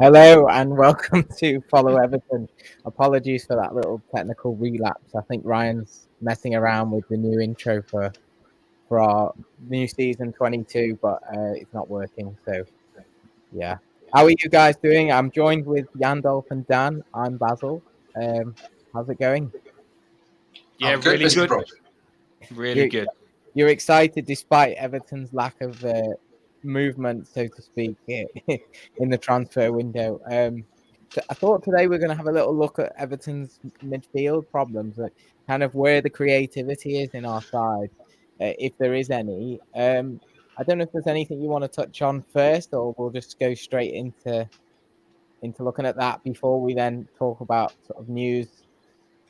Hello and welcome to Follow Everton. Apologies for that little technical relapse. I think Ryan's messing around with the new intro for our new season 22, but it's not working. So, yeah. How are you guys doing? I'm joined with Yandalf and Dan. I'm Basil. How's it going? Yeah, good, really Mr. good. Brock. Really good. You're excited despite Everton's lack of movement, so to speak, in the transfer window. I thought today we're going to have a little look at Everton's midfield problems, kind of where the creativity is in our side, if there is any. I don't know if there's anything you want to touch on first, or we'll just go straight into looking at that before we then talk about sort of news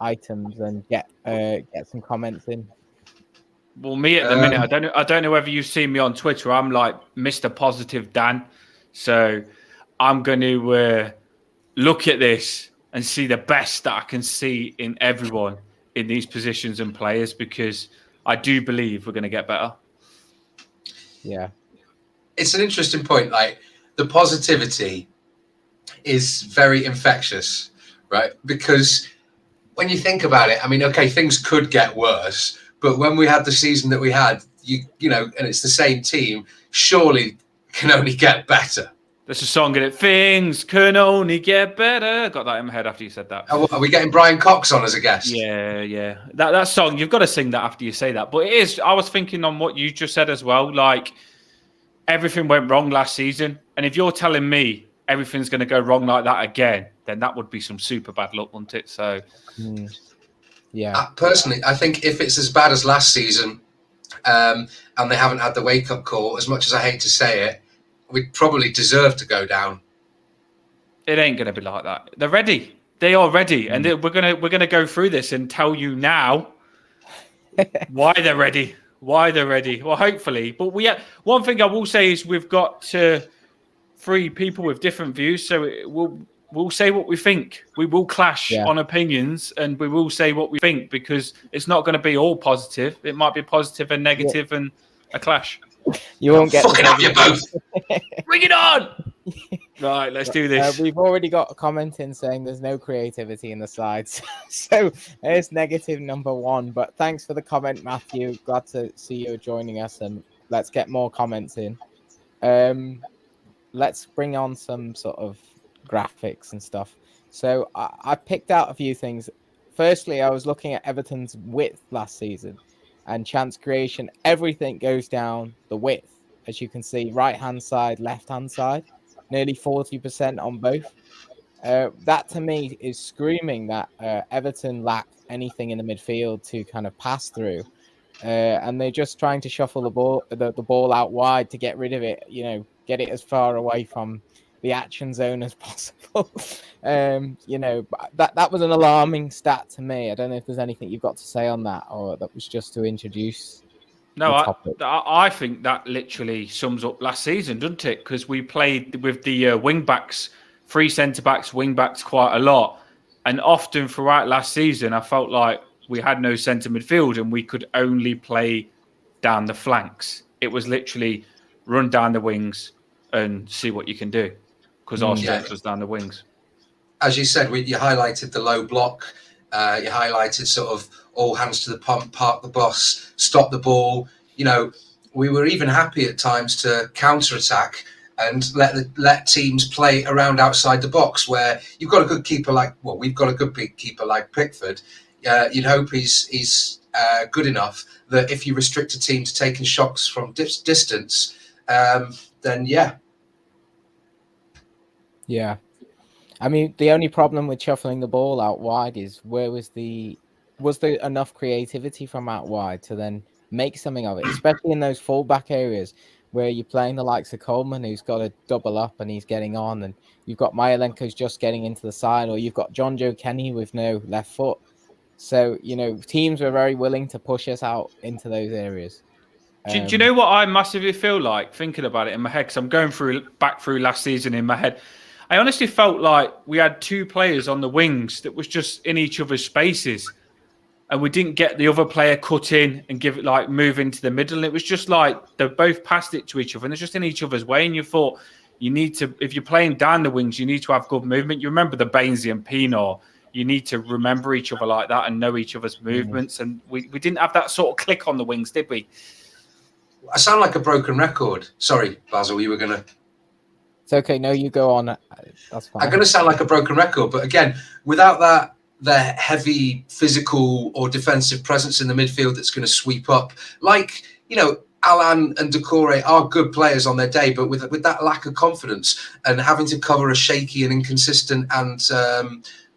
items and get some comments in. Well, me at the minute, I don't know whether you've seen me on Twitter. I'm like Mr. Positive Dan, so I'm going to look at this and see the best that I can see in everyone in these positions and players, because I do believe we're going to get better. Yeah, it's an interesting point. Like, the positivity is very infectious, right? Because when you think about it, I mean, okay, things could get worse, but when we had the season that we had, you know, and it's the same team, surely can only get better. There's a song in it. Things can only get better. Got that in my head after you said that. Are we getting Brian Cox on as a guest? Yeah. That song, you've got to sing that after you say that. But it is, I was thinking on what you just said as well. Like, everything went wrong last season. And if you're telling me everything's going to go wrong like that again, then that would be some super bad luck, wouldn't it? So, yeah. Personally, I think if it's as bad as last season, and they haven't had the wake-up call, as much as I hate to say it, we probably deserve to go down. It ain't going to be like that. They're ready. They are ready, and we're gonna go through this and tell you now why they're ready. Why they're ready. Well, hopefully, but one thing I will say is we've got three people with different views, so we'll say what we think. We will clash on opinions, and we will say what we think, because it's not going to be all positive. It might be positive and negative and a clash. You won't get fucking up you both. Bring it on! Right, let's do this. We've already got a comment in saying there's no creativity in the sides. So it's negative number one. But thanks for the comment, Matthew. Glad to see you joining us, and let's get more comments in. Let's bring on some sort of graphics and stuff. So I picked out a few things. Firstly, I was looking at Everton's width last season and chance creation. Everything goes down the width, as you can see, right-hand side, left-hand side, nearly 40% on both. That to me is screaming that Everton lack anything in the midfield to kind of pass through. And they're just trying to shuffle the ball out wide to get rid of it, you know, get it as far away from the action zone as possible. You know, that was an alarming stat to me. I don't know if there's anything you've got to say on that, or that was just to introduce. No, I think that literally sums up last season, doesn't it? Because we played with the wing backs, three centre backs, wing backs quite a lot, and often throughout last season, I felt like we had no centre midfield and we could only play down the flanks. It was literally run down the wings and see what you can do, because our strength was down the wings. As you said, you highlighted the low block. You highlighted sort of all hands to the pump, park the bus, stop the ball. You know, we were even happy at times to counter-attack and let teams play around outside the box, where you've got a good keeper we've got a good big keeper like Pickford. You'd hope he's good enough that if you restrict a team to taking shots from distance, then yeah. Yeah. I mean, the only problem with shuffling the ball out wide is was there enough creativity from out wide to then make something of it, especially in those fullback areas where you're playing the likes of Coleman, who's got to double up and he's getting on, and you've got Myelenko's just getting into the side, or you've got John Joe Kenny with no left foot. So, you know, teams were very willing to push us out into those areas. Do you know what I massively feel like thinking about it in my head? Because I'm going back through last season in my head. I honestly felt like we had two players on the wings that was just in each other's spaces, and we didn't get the other player cut in and give it move into the middle. And it was just like they both passed it to each other, and they're just in each other's way. And you thought, You need to, if you're playing down the wings, you need to have good movement. You remember the Bainesy and Pienaar. You need to remember each other like that and know each other's movements. And we didn't have that sort of click on the wings, did we? I sound like a broken record. Sorry, Basil, you were going to... It's okay. No, you go on. That's fine. I'm going to sound like a broken record. But again, without that, the heavy physical or defensive presence in the midfield that's going to sweep up, like, you know, Alan and Decore are good players on their day, but with that lack of confidence and having to cover a shaky and inconsistent and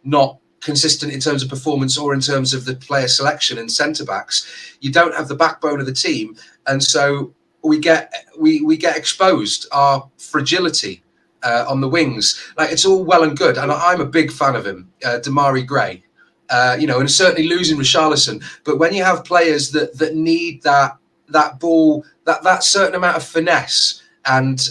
not consistent in terms of performance or in terms of the player selection and centre backs, you don't have the backbone of the team, and so we get exposed, our fragility on the wings. Like, it's all well and good, and I'm a big fan of him, Damari Gray, you know, and certainly losing Richarlison. But when you have players that need that ball, that certain amount of finesse, and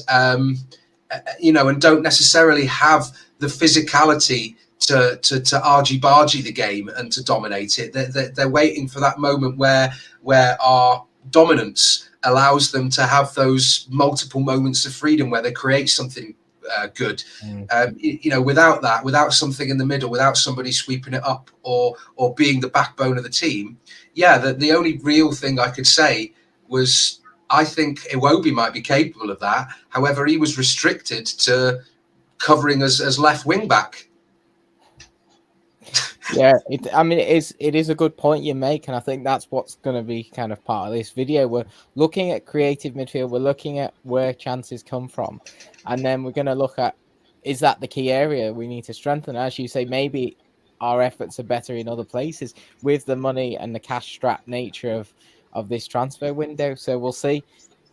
you know, and don't necessarily have the physicality to argy-bargy the game and to dominate it. They're waiting for that moment where our dominance allows them to have those multiple moments of freedom where they create something good. You know, without something in the middle, without somebody sweeping it up or being the backbone of the team, the only real thing I could say was I think Iwobi might be capable of that. However, he was restricted to covering as left wing back. Yeah, it is a good point you make, and I think that's what's going to be kind of part of this video. We're looking at creative midfield, we're looking at where chances come from, and then we're going to look at, is that the key area we need to strengthen? As you say, maybe our efforts are better in other places with the money and the cash-strapped nature of this transfer window. So we'll see.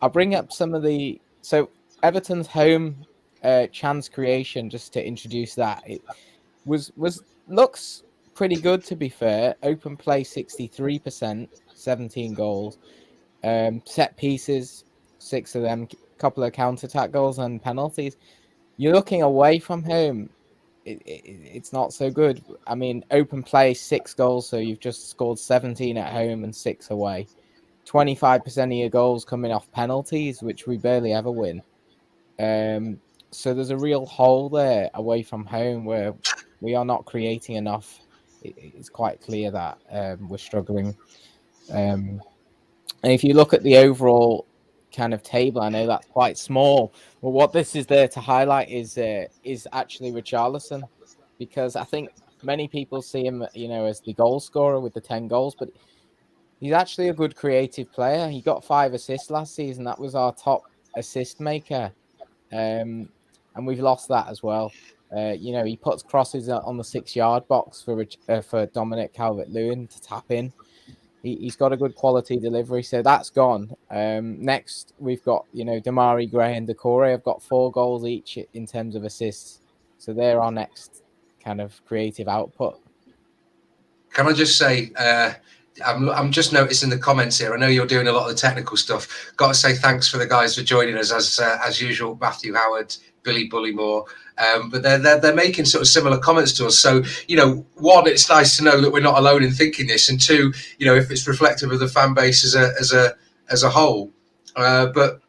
I'll bring up some of so Everton's home chance creation, just to introduce that. It looks pretty good, to be fair. Open play 63%, 17 goals. Set pieces, 6 of them, couple of counter-attack goals and penalties. You're looking away from home, it's not so good. I mean, open play 6 goals, so you've just scored 17 at home and 6 away. 25% of your goals coming off penalties, which we barely ever win. So there's a real hole there away from home where we are not creating enough. It's quite clear that we're struggling. And if you look at the overall kind of table, I know that's quite small, but what this is there to highlight is actually Richarlison, because I think many people see him, you know, as the goal scorer with the 10 goals, but he's actually a good creative player. He got 5 assists last season. That was our top assist maker. And we've lost that as well. You know, he puts crosses on the 6-yard box for Dominic Calvert-Lewin to tap in. He's got a good quality delivery, so that's gone. Next, we've got, you know, Damari Gray and Decore have got 4 goals each in terms of assists. So they're our next kind of creative output. Can I just say, I'm just noticing the comments here. I know you're doing a lot of the technical stuff. Got to say thanks for the guys for joining us as usual. Matthew Howard, Billy Bullymore, but they're making sort of similar comments to us. So, you know, one, it's nice to know that we're not alone in thinking this, and two, you know, if it's reflective of the fan base as a whole. But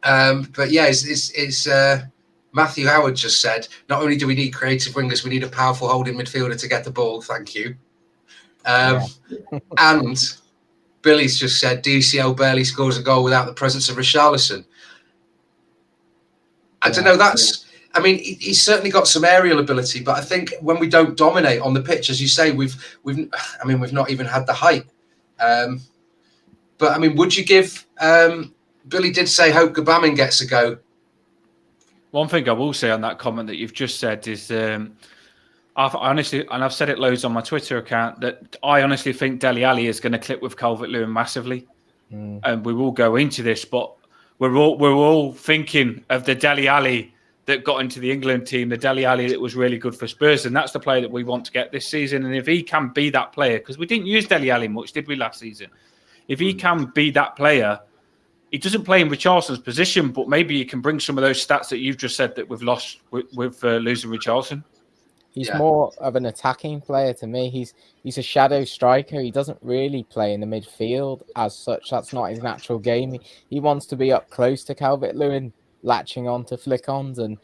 yeah, it's Matthew Howard just said, not only do we need creative wingers, we need a powerful holding midfielder to get the ball. Thank you. And Billy's just said DCL barely scores a goal without the presence of Richarlison. I don't know. I mean, he's certainly got some aerial ability, but I think when we don't dominate on the pitch, as you say, we've not even had the height. But I mean, would you give? Billy did say hope Gbamin gets a go. One thing I will say on that comment that you've just said is, I've honestly, and I've said it loads on my Twitter account, that I honestly think Dele Alli is going to click with Calvert-Lewin massively, and we will go into this, but we're all thinking of the Dele Alli that got into the England team, the Dele Alli that was really good for Spurs, and that's the player that we want to get this season. And if he can be that player, because we didn't use Dele Alli much, did we, last season? If he can be that player, he doesn't play in Richarlison's position, but maybe he can bring some of those stats that you've just said that we've lost with losing Richarlison. He's more of an attacking player to me. He's a shadow striker. He doesn't really play in the midfield as such. That's not his natural game. He wants to be up close to Calvert-Lewin latching on to flick-ons. And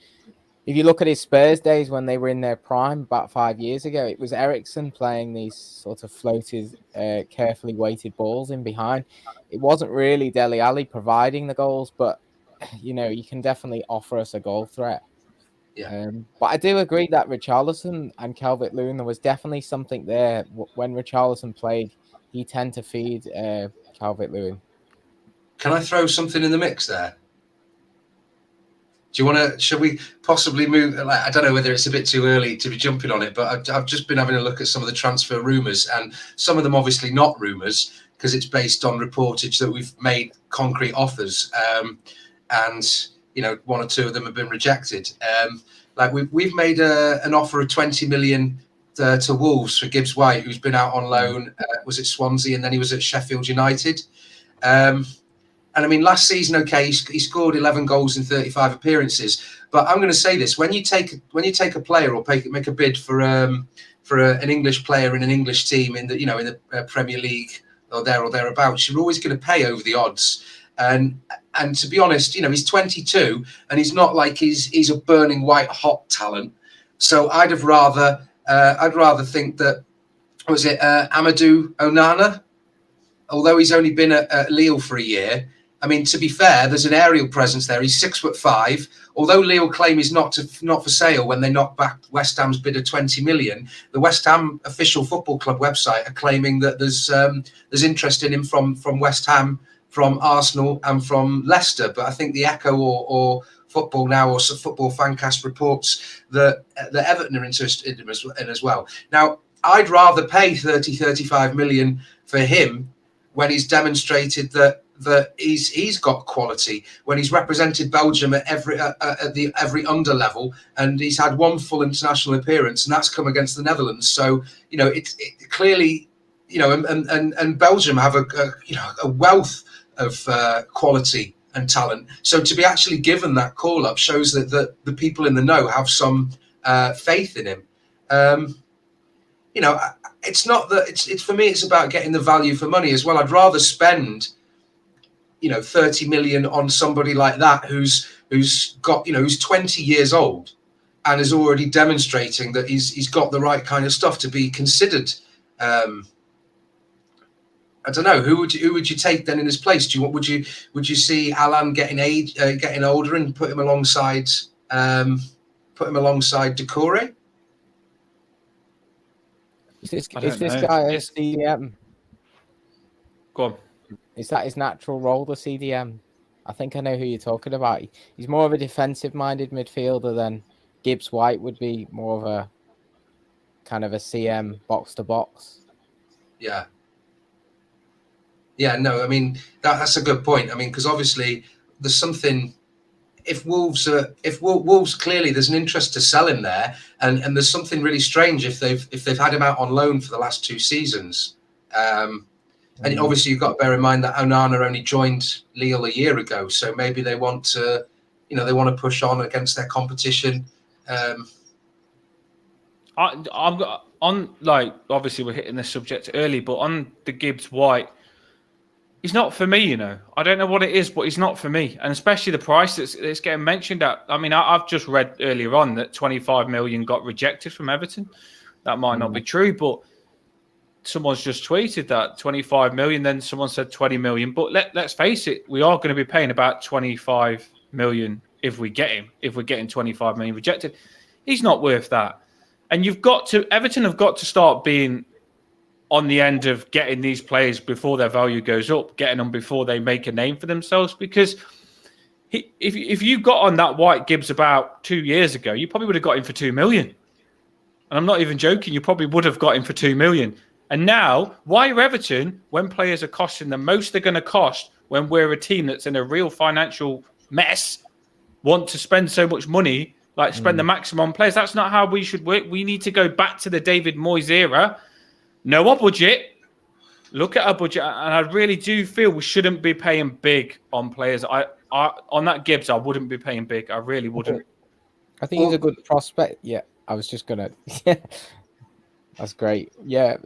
if you look at his Spurs days when they were in their prime about 5 years ago, it was Eriksen playing these sort of floated, carefully weighted balls in behind. It wasn't really Dele Alli providing the goals, but you can definitely offer us a goal threat. Yeah. But I do agree that Richarlison and Calvert-Lewin, there was definitely something there. When Richarlison played, he tended to feed Calvert-Lewin. Can I throw something in the mix there? Do you want to? Should we possibly move? I don't know whether it's a bit too early to be jumping on it, but I've just been having a look at some of the transfer rumours, and some of them obviously not rumours because it's based on reportage that we've made concrete offers, and one or two of them have been rejected. Like we've made an offer of 20 million to Wolves for Gibbs-White, who's been out on loan. Was it Swansea, and then he was at Sheffield United. And I mean, last season, okay, he scored 11 goals in 35 appearances. But I'm going to say this: when you take a player or make a bid for an English player in an English team in the Premier League or thereabouts, you're always going to pay over the odds. And to be honest, he's 22 and he's not like he's a burning white hot talent. So I'd rather think that Amadou Onana, although he's only been at Lille for a year. I mean, to be fair, there's an aerial presence there. He's 6'5". Although Lille claim he's not for sale when they knock back West Ham's bid of 20 million, the West Ham official football club website are claiming that there's interest in him from West Ham, from Arsenal, and from Leicester. But I think the Echo or Football Now or Football Fancast reports that Everton are interested in him as well. Now, I'd rather pay 35 million for him when he's demonstrated that he's got quality, when he's represented Belgium at every under level, and he's had one full international appearance, and that's come against the Netherlands. So it clearly, and Belgium have a wealth of quality and talent. So to be actually given that call up shows that the people in the know have some faith in him. It's not that it's for me. It's about getting the value for money as well. I'd rather spend 30 million on somebody like that who's got who's 20 years old and is already demonstrating that he's got the right kind of stuff to be considered. I don't know who would you take then in his place. Would you see Alan getting older and put him alongside Decore? Is this guy a CDM? Go on. Is that his natural role, the CDM? I think I know who you're talking about. He's more of a defensive-minded midfielder than Gibbs-White would be more of a kind of a CM box-to-box. Yeah. Yeah, no, I mean, that's a good point. I mean, because obviously there's something... If Wolves clearly there's an interest to sell him there, and there's something really strange if they've had him out on loan for the last two seasons. And obviously you've got to bear in mind that Onana only joined Lille a year ago, so maybe they want to, they push on against their competition. I'm on obviously we're hitting this subject early, but on the Gibbs-White, he's not for me. I don't know what it is, but he's not for me, and especially the price that's getting mentioned at. I mean, I've just read earlier on that 25 million got rejected from Everton. That might not be true, but someone's just tweeted that 25 million, then someone said 20 million. But let's face it, we are going to be paying about 25 million if we get him. If we're getting 25 million rejected, he's not worth that. And Everton have got to start being on the end of getting these players before their value goes up, getting them before they make a name for themselves. Because if you got on that White Gibbs about 2 years ago, you probably would have got him for 2 million. And I'm not even joking, you probably would have got him for 2 million. And now, why are Everton, when players are costing the most they're going to cost, when we're a team that's in a real financial mess, want to spend so much money, spend the maximum on players? That's not how we should work. We need to go back to the David Moyes era. Know our budget, look at our budget, and I really do feel we shouldn't be paying big on players. On that Gibbs, I wouldn't be paying big. I really wouldn't. I think he's a good prospect. Yeah, I was just going to... That's great. Yeah,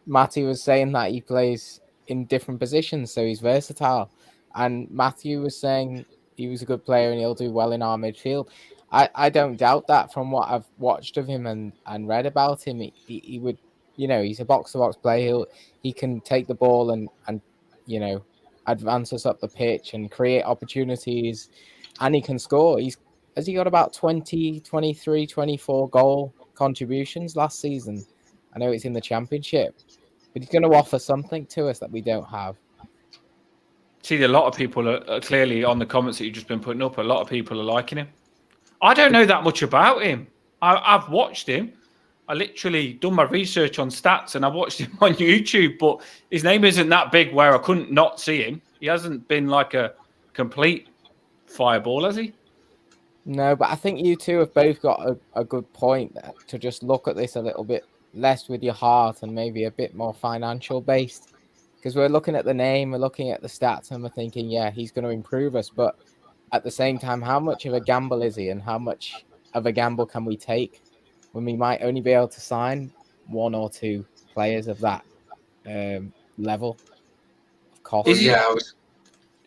Matty was saying that he plays in different positions, so he's versatile. And Matthew was saying he was a good player and he'll do well in our midfield. I don't doubt that from what I've watched of him and read about him. He would, he's a box-to-box player. He can take the ball and advance us up the pitch and create opportunities, and he can score. Has he got about 20, 23, 24 goal contributions last season? I know it's in the Championship, but he's going to offer something to us that we don't have. See, a lot of people are clearly on the comments that you've just been putting up. A lot of people are liking him. I don't know that much about him. I've watched him. I literally done my research on stats and I watched him on YouTube, but his name isn't that big where I couldn't not see him. He hasn't been like a complete fireball, has he? No, but I think you two have both got a good point to just look at this a little bit less with your heart and maybe a bit more financial based. Because we're looking at the name, we're looking at the stats, and we're thinking, yeah, he's going to improve us. But at the same time, how much of a gamble is he, and how much of a gamble can we take when we might only be able to sign one or two players of that level of cost? I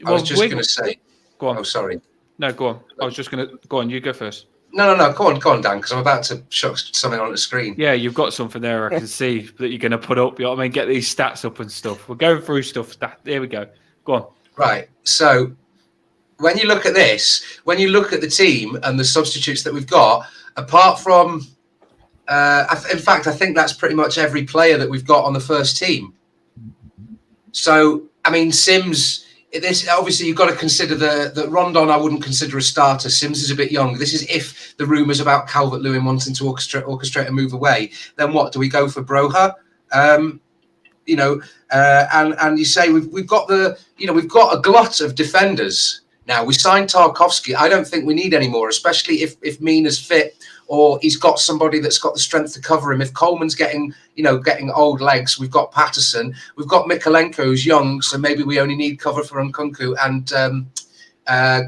was just going to say. Go on. Oh, sorry. No, go on. I was just going to go on. You go first. No. Go on, Dan, because I'm about to chuck something on the screen. Yeah, you've got something there. I can see that you're going to put up. You know what I mean? Get these stats up and stuff. We're going through stuff. There we go. Go on. Right. So when you look at this, when you look at the team and the substitutes that we've got, apart from, in fact, I think that's pretty much every player that we've got on the first team. So, I mean, Sims. This obviously you've got to consider that Rondon I wouldn't consider a starter. Sims is a bit young. This is if the rumours about Calvert-Lewin wanting to orchestrate a move away. Then what do we go for Broha? And you say we've got we've got a glut of defenders now. We signed Tarkowski. I don't think we need any more, especially if Mina's fit or he's got somebody that's got the strength to cover him. If Coleman's getting old legs, we've got Patterson. We've got Mikolenko, who's young, so maybe we only need cover for Nkunku. And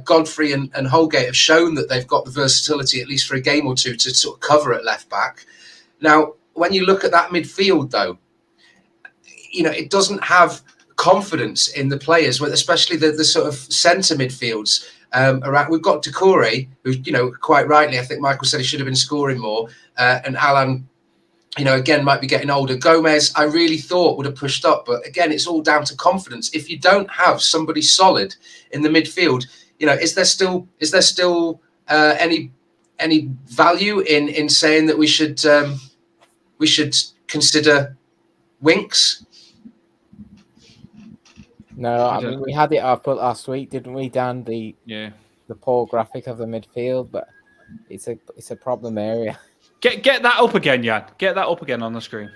Godfrey and Holgate have shown that they've got the versatility, at least for a game or two, to sort of cover at left back. Now, when you look at that midfield, though, it doesn't have confidence in the players, especially the sort of centre midfields. We've got Doucouré, who, quite rightly, I think Michael said he should have been scoring more. And Alan, again, might be getting older. Gomez, I really thought would have pushed up. But again, it's all down to confidence. If you don't have somebody solid in the midfield, is there still any value in saying that we should consider Winks? No, I mean we had it up last week, didn't we, Dan? The poor graphic of the midfield, but it's a problem area. Get that up again, Jan. Get that up again on the screen.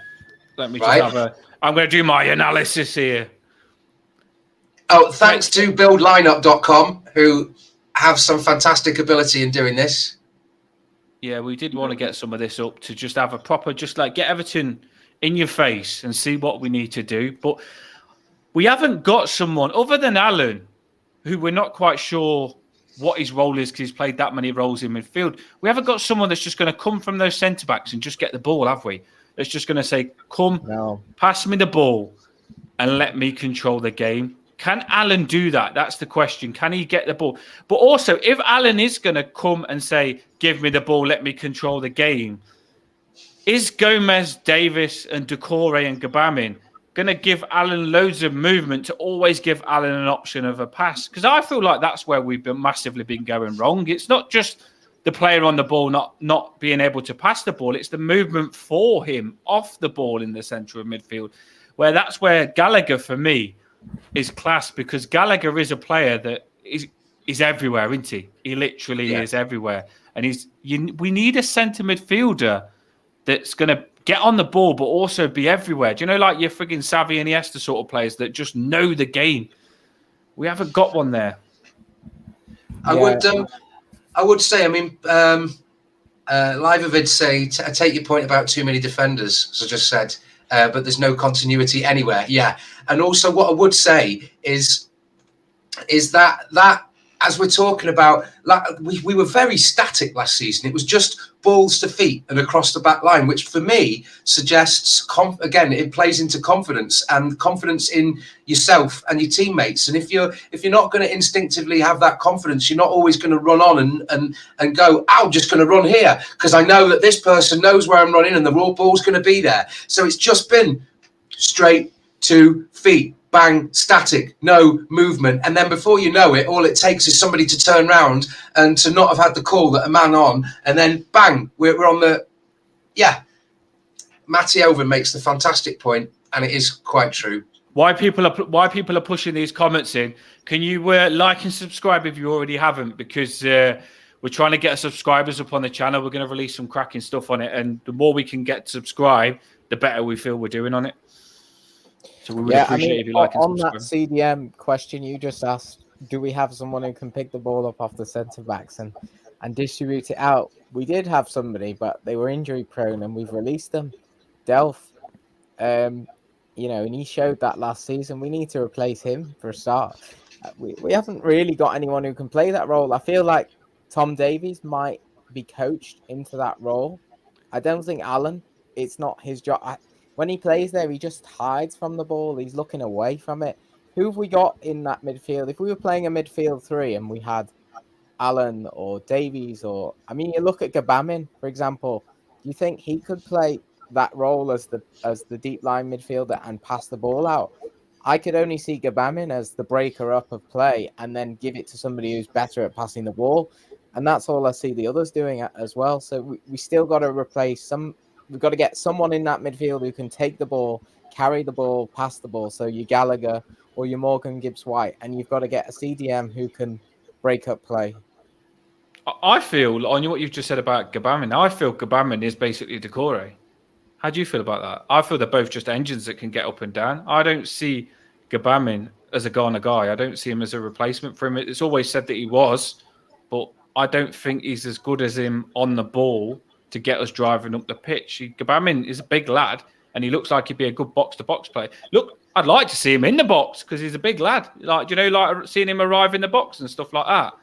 Let me just have I'm going to do my analysis here. Oh, thanks to buildlineup.com, who have some fantastic ability in doing this. Yeah, we did want to get some of this up to just have a proper, just like get Everton in your face and see what we need to do. But we haven't got someone other than Alan, who we're not quite sure what his role is because he's played that many roles in midfield. We haven't got someone that's just going to come from those centre-backs and just get the ball, have we? That's just going to say, pass me the ball and let me control the game. Can Alan do that? That's the question. Can he get the ball? But also, if Alan is going to come and say, give me the ball, let me control the game, is Gomez, Davis and Doucouré and Gbamin going to give Alan loads of movement to always give Alan an option of a pass? Because I feel like that's where we've been massively been going wrong. It's not just the player on the ball not being able to pass the ball. It's the movement for him off the ball in the centre of midfield, that's where Gallagher, for me, is class, because Gallagher is a player that is everywhere, isn't he? He literally is everywhere. And we need a centre midfielder that's going to get on the ball, but also be everywhere. Do you know, like your frigging Xavi and Iniesta sort of players that just know the game? We haven't got one there. I would say, I mean, Livevid say, I take your point about too many defenders, as I just said, but there's no continuity anywhere. Yeah. And also what I would say is that as we're talking about, like, we were very static last season. It was just balls to feet and across the back line, which for me suggests, again, it plays into confidence and confidence in yourself and your teammates. And if you're not going to instinctively have that confidence, you're not always going to run on and go, I'm just going to run here because I know that this person knows where I'm running and the raw ball's going to be there. So it's just been straight to feet. Bang, static, no movement. And then before you know it, all it takes is somebody to turn around and to not have had the call that a man on. And then bang, we're on the, Matty Owen makes the fantastic point, and it is quite true. Why people are pushing these comments in? Can you like and subscribe if you already haven't? Because we're trying to get subscribers up on the channel. We're going to release some cracking stuff on it. And the more we can get subscribed, the better we feel we're doing on it. So we would appreciate if you like and subscribe. On that CDM question you just asked, do we have someone who can pick the ball up off the centre backs and distribute it out? We did have somebody, but they were injury prone, and we've released them. Delph, and he showed that last season. We need to replace him for a start. We haven't really got anyone who can play that role. I feel like Tom Davies might be coached into that role. I don't think Alan. It's not his job. When he plays there, he just hides from the ball. He's looking away from it. Who have we got in that midfield? If we were playing a midfield three and we had Allen or Davies, you look at Gabamin, for example. Do you think he could play that role as the deep line midfielder and pass the ball out? I could only see Gabamin as the breaker up of play and then give it to somebody who's better at passing the ball. And that's all I see the others doing as well. So we still got to replace some. We've got to get someone in that midfield who can take the ball, carry the ball, pass the ball. So your Gallagher or your Morgan Gibbs-White. And you've got to get a CDM who can break up play. I feel, on what you've just said about Gabamin, I feel Gabamin is basically Decore. How do you feel about that? I feel they're both just engines that can get up and down. I don't see Gabamin as a Ghana guy. I don't see him as a replacement for him. It's always said that he was, but I don't think he's as good as him on the ball to get us driving up the pitch. Gabamin is a big lad, and he looks like he'd be a good box-to-box player. Look, I'd like to see him in the box because he's a big lad. Like seeing him arrive in the box and stuff like that.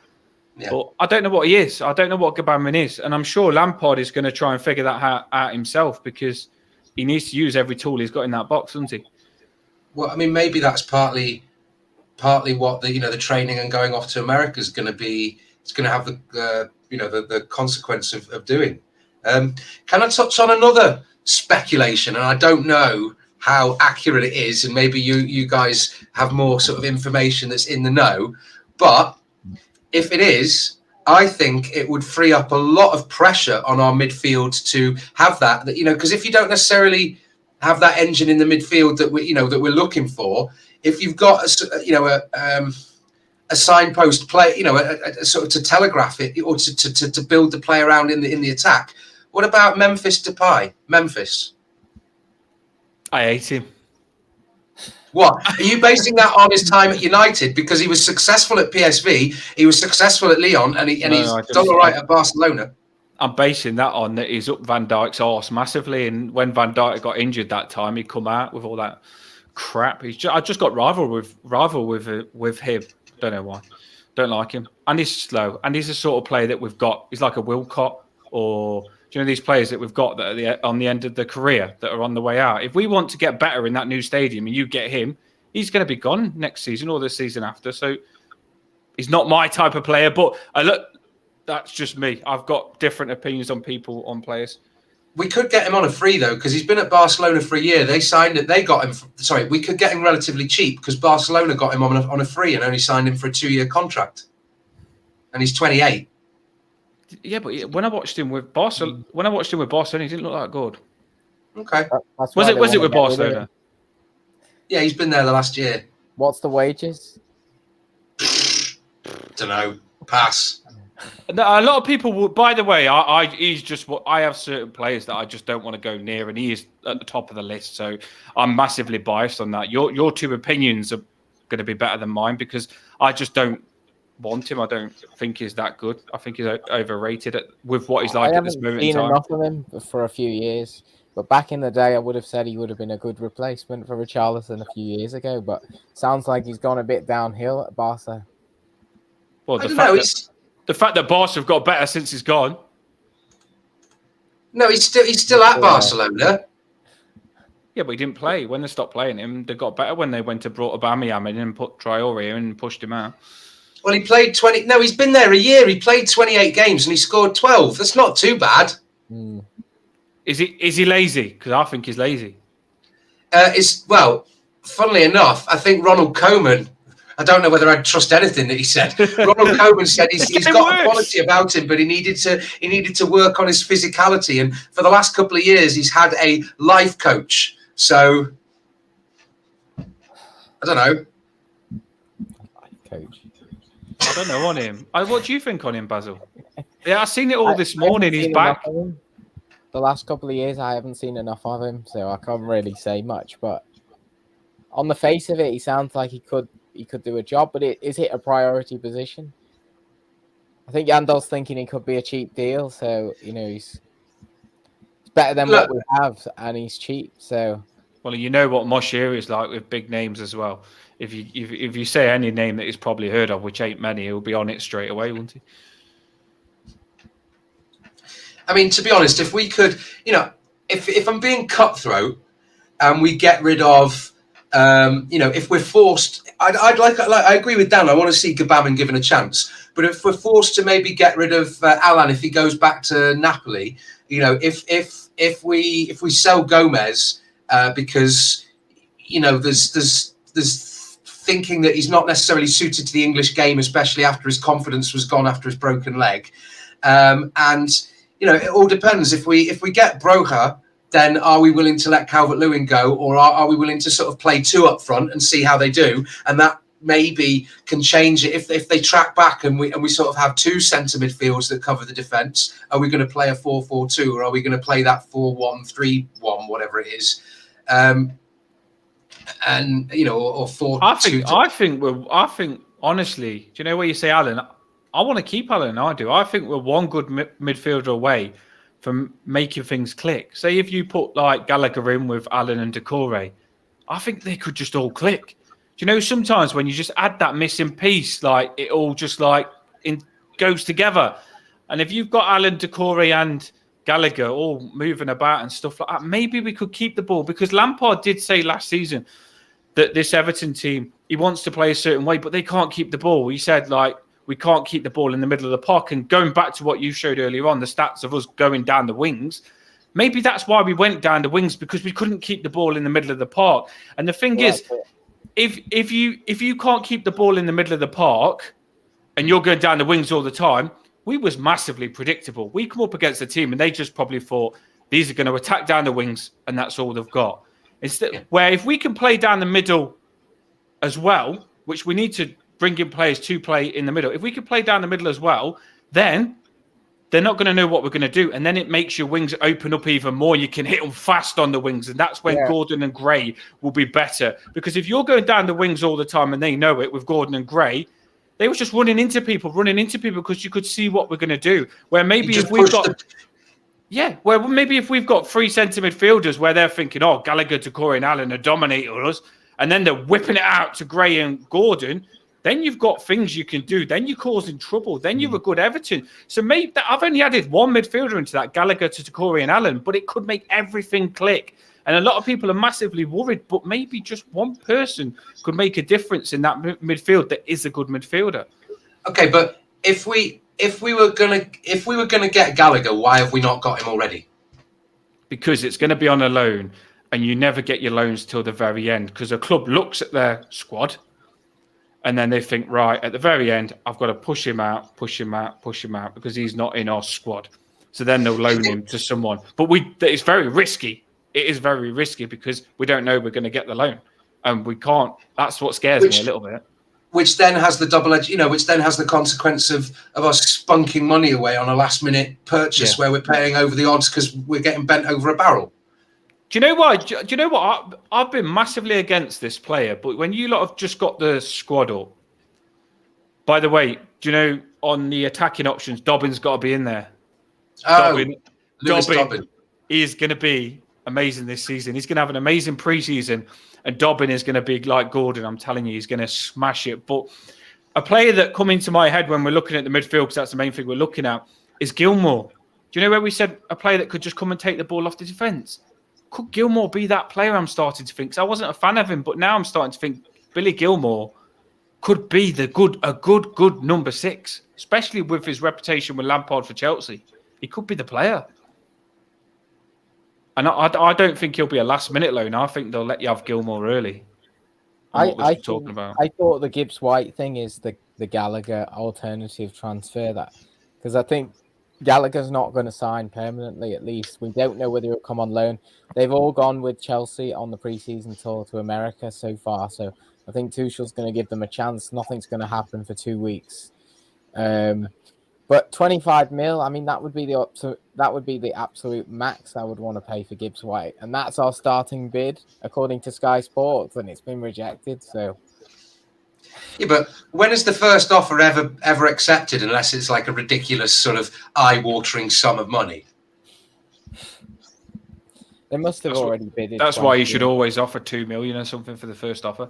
Yeah. But I don't know what he is. I don't know what Gabamin is. And I'm sure Lampard is going to try and figure that out himself because he needs to use every tool he's got in that box, doesn't he? Well, maybe that's partly what the training and going off to America is going to be. It's going to have the consequence of doing. Can I touch on another speculation? And I don't know how accurate it is, and maybe you guys have more sort of information that's in the know. But if it is, I think it would free up a lot of pressure on our midfield to have that because if you don't necessarily have that engine in the midfield that we're looking for, if you've got a signpost play, a sort of to telegraph it or to build the play around in the attack. What about Memphis Depay? Memphis. I hate him. What? Are you basing that on his time at United? Because he was successful at PSV, he was successful at Lyon, and he's done all right at Barcelona. I'm basing that on that he's up Van Dijk's arse massively, and when Van Dijk got injured that time, he come out with all that crap. I just got rival with him. Don't know why. Don't like him. And he's slow. And he's the sort of player that we've got. He's like a Wilcott or these players that we've got that are on the end of the career that are on the way out. If we want to get better in that new stadium and you get him, he's going to be gone next season or the season after. So he's not my type of player. But look, that's just me. I've got different opinions on people, on players. We could get him on a free, though, because he's been at Barcelona for a year. They signed it. They got him. Sorry, we could get him relatively cheap because Barcelona got him on a free and only signed him for a 2-year contract. And he's 28. Yeah, but when I watched him with Barcelona, he didn't look that good. Okay. Was it with Barcelona? Yeah, he's been there the last year. What's the wages? Don't know. Pass. A lot of people will. By the way, I have certain players that I just don't want to go near, and he is at the top of the list. So I'm massively biased on that. Your two opinions are going to be better than mine because I just don't want him. I don't think he's that good. I think he's overrated with what he's like at this moment in time. I haven't seen enough of him for a few years, but back in the day, I would have said he would have been a good replacement for Richarlison a few years ago. But sounds like he's gone a bit downhill at Barca. Well, I don't know. The fact that Barca have got better since he's gone. No, he's still at Barcelona. Yeah, but he didn't play. When they stopped playing him, they got better when they went to brought Aubameyang in and put Traore in and pushed him out. Well, he played 20. No, he's been there a year. He played 28 games and he scored 12. That's not too bad. Mm. Is he lazy? Because I think he's lazy. Funnily enough, I think Ronald Koeman. I don't know whether I'd trust anything that he said. Ronald Koeman said he's got a quality about him, but he needed to work on his physicality. And for the last couple of years, he's had a life coach. So I don't know. Life coach. I don't know on him. What do you think on him, Basil? Yeah, I've seen it all this morning. He's back. The last couple of years, I haven't seen enough of him, so I can't really say much. But on the face of it, he sounds like he could do a job. But is it a priority position? I think Yandalf's thinking it could be a cheap deal. So he's better than what we have, and he's cheap. So well, you know what Moshier is like with big names as well. If you say any name that he's probably heard of, which ain't many, he'll be on it straight away, won't he? I mean, to be honest, if we could, if I'm being cutthroat and we get rid of, if we're forced, I agree with Dan. I want to see Gbamin given a chance. But if we're forced to maybe get rid of Alan if he goes back to Napoli, if we sell Gomez because there's thinking that he's not necessarily suited to the English game, especially after his confidence was gone after his broken leg, it all depends. If we get Broja, then are we willing to let Calvert-Lewin go, or are we willing to sort of play two up front and see how they do? And that maybe can change it if they track back and we sort of have two centre midfields that cover the defence. Are we going to play a 4-4-2, or are we going to play that 4-1-3-1, whatever it is? Or 4. I think honestly, do you know where you say Alan? I want to keep Alan. I do. I think we're one good midfielder away from making things click. Say if you put like Gallagher in with Alan and Decore, I think they could just all click. Do you know sometimes when you just add that missing piece, like it all just goes together. And if you've got Alan, Decore, and Gallagher all moving about and stuff like that, maybe we could keep the ball, because Lampard did say last season that this Everton team, he wants to play a certain way, but they can't keep the ball. He said we can't keep the ball in the middle of the park. And going back to what you showed earlier on, the stats of us going down the wings, maybe that's why we went down the wings, because we couldn't keep the ball in the middle of the park. And the thing is, if you can't keep the ball in the middle of the park and you're going down the wings all the time, we was massively predictable. We come up against a team and they just probably thought these are going to attack down the wings and that's all they've got. Where if we can play down the middle as well, which we need to bring in players to play in the middle. If we can play down the middle as well, then they're not going to know what we're going to do. And then it makes your wings open up even more. You can hit them fast on the wings. And that's when Gordon and Gray will be better. Because if you're going down the wings all the time and they know it with Gordon and Gray, they were just running into people because you could see what we're going to do. Where maybe if we've got... maybe if we've got three centre midfielders where they're thinking, Gallagher, Decore and Allen are dominating us, and then they're whipping it out to Gray and Gordon... Then you've got things you can do. Then you're causing trouble. Then you're a good Everton. So maybe I've only added one midfielder into that, Gallagher, Decore and Allen, but it could make everything click. And a lot of people are massively worried, but maybe just one person could make a difference in that midfield that is a good midfielder. Okay, but if we were gonna get Gallagher, why have we not got him already? Because it's going to be on a loan, and you never get your loans till the very end. Because a club looks at their squad. And then they think, right, at the very end, I've got to push him out because he's not in our squad. So then they'll loan him to someone. But it's very risky. It is very risky because we don't know we're going to get the loan. And we can't. That's what scares me a little bit. Which then has the double edge, which then has the consequence of us spunking money away on a last minute purchase where we're paying over the odds because we're getting bent over a barrel. Do you know why? Do you know what? I've been massively against this player, but when you lot have just got the squad up. By the way, do you know on the attacking options, Dobbin's got to be in there. Dobbin. Is going to be amazing this season. He's going to have an amazing preseason, and Dobbin is going to be like Gordon. I'm telling you, he's going to smash it. But A player that come into my head when we're looking at the midfield, because that's the main thing we're looking at, is Gilmour. Do you know where we said a player that could just come and take the ball off the defence? Could Gilmour be that player? I'm starting to think. 'Cause I wasn't a fan of him, but now I'm starting to think Billy Gilmour could be a good number 6, especially with his reputation with Lampard for Chelsea. He could be the player. And I don't think he'll be a last-minute loan. I think they'll let you have Gilmour early. I thought the Gibbs-White thing is the Gallagher alternative transfer, that because I think Gallagher's not going to sign permanently. At least we don't know whether he'll come on loan. They've all gone with Chelsea on the preseason tour to America so far, so I think Tuchel's going to give them a chance. Nothing's going to happen for 2 weeks. But 25 mil, I mean, that would be the absolute max I would want to pay for Gibbs-White, and that's our starting bid according to Sky Sports, and it's been rejected. So, yeah, but when is the first offer ever accepted, unless it's like a ridiculous sort of eye-watering sum of money? They must have already bid. That's why you should always offer 2 million or something for the first offer.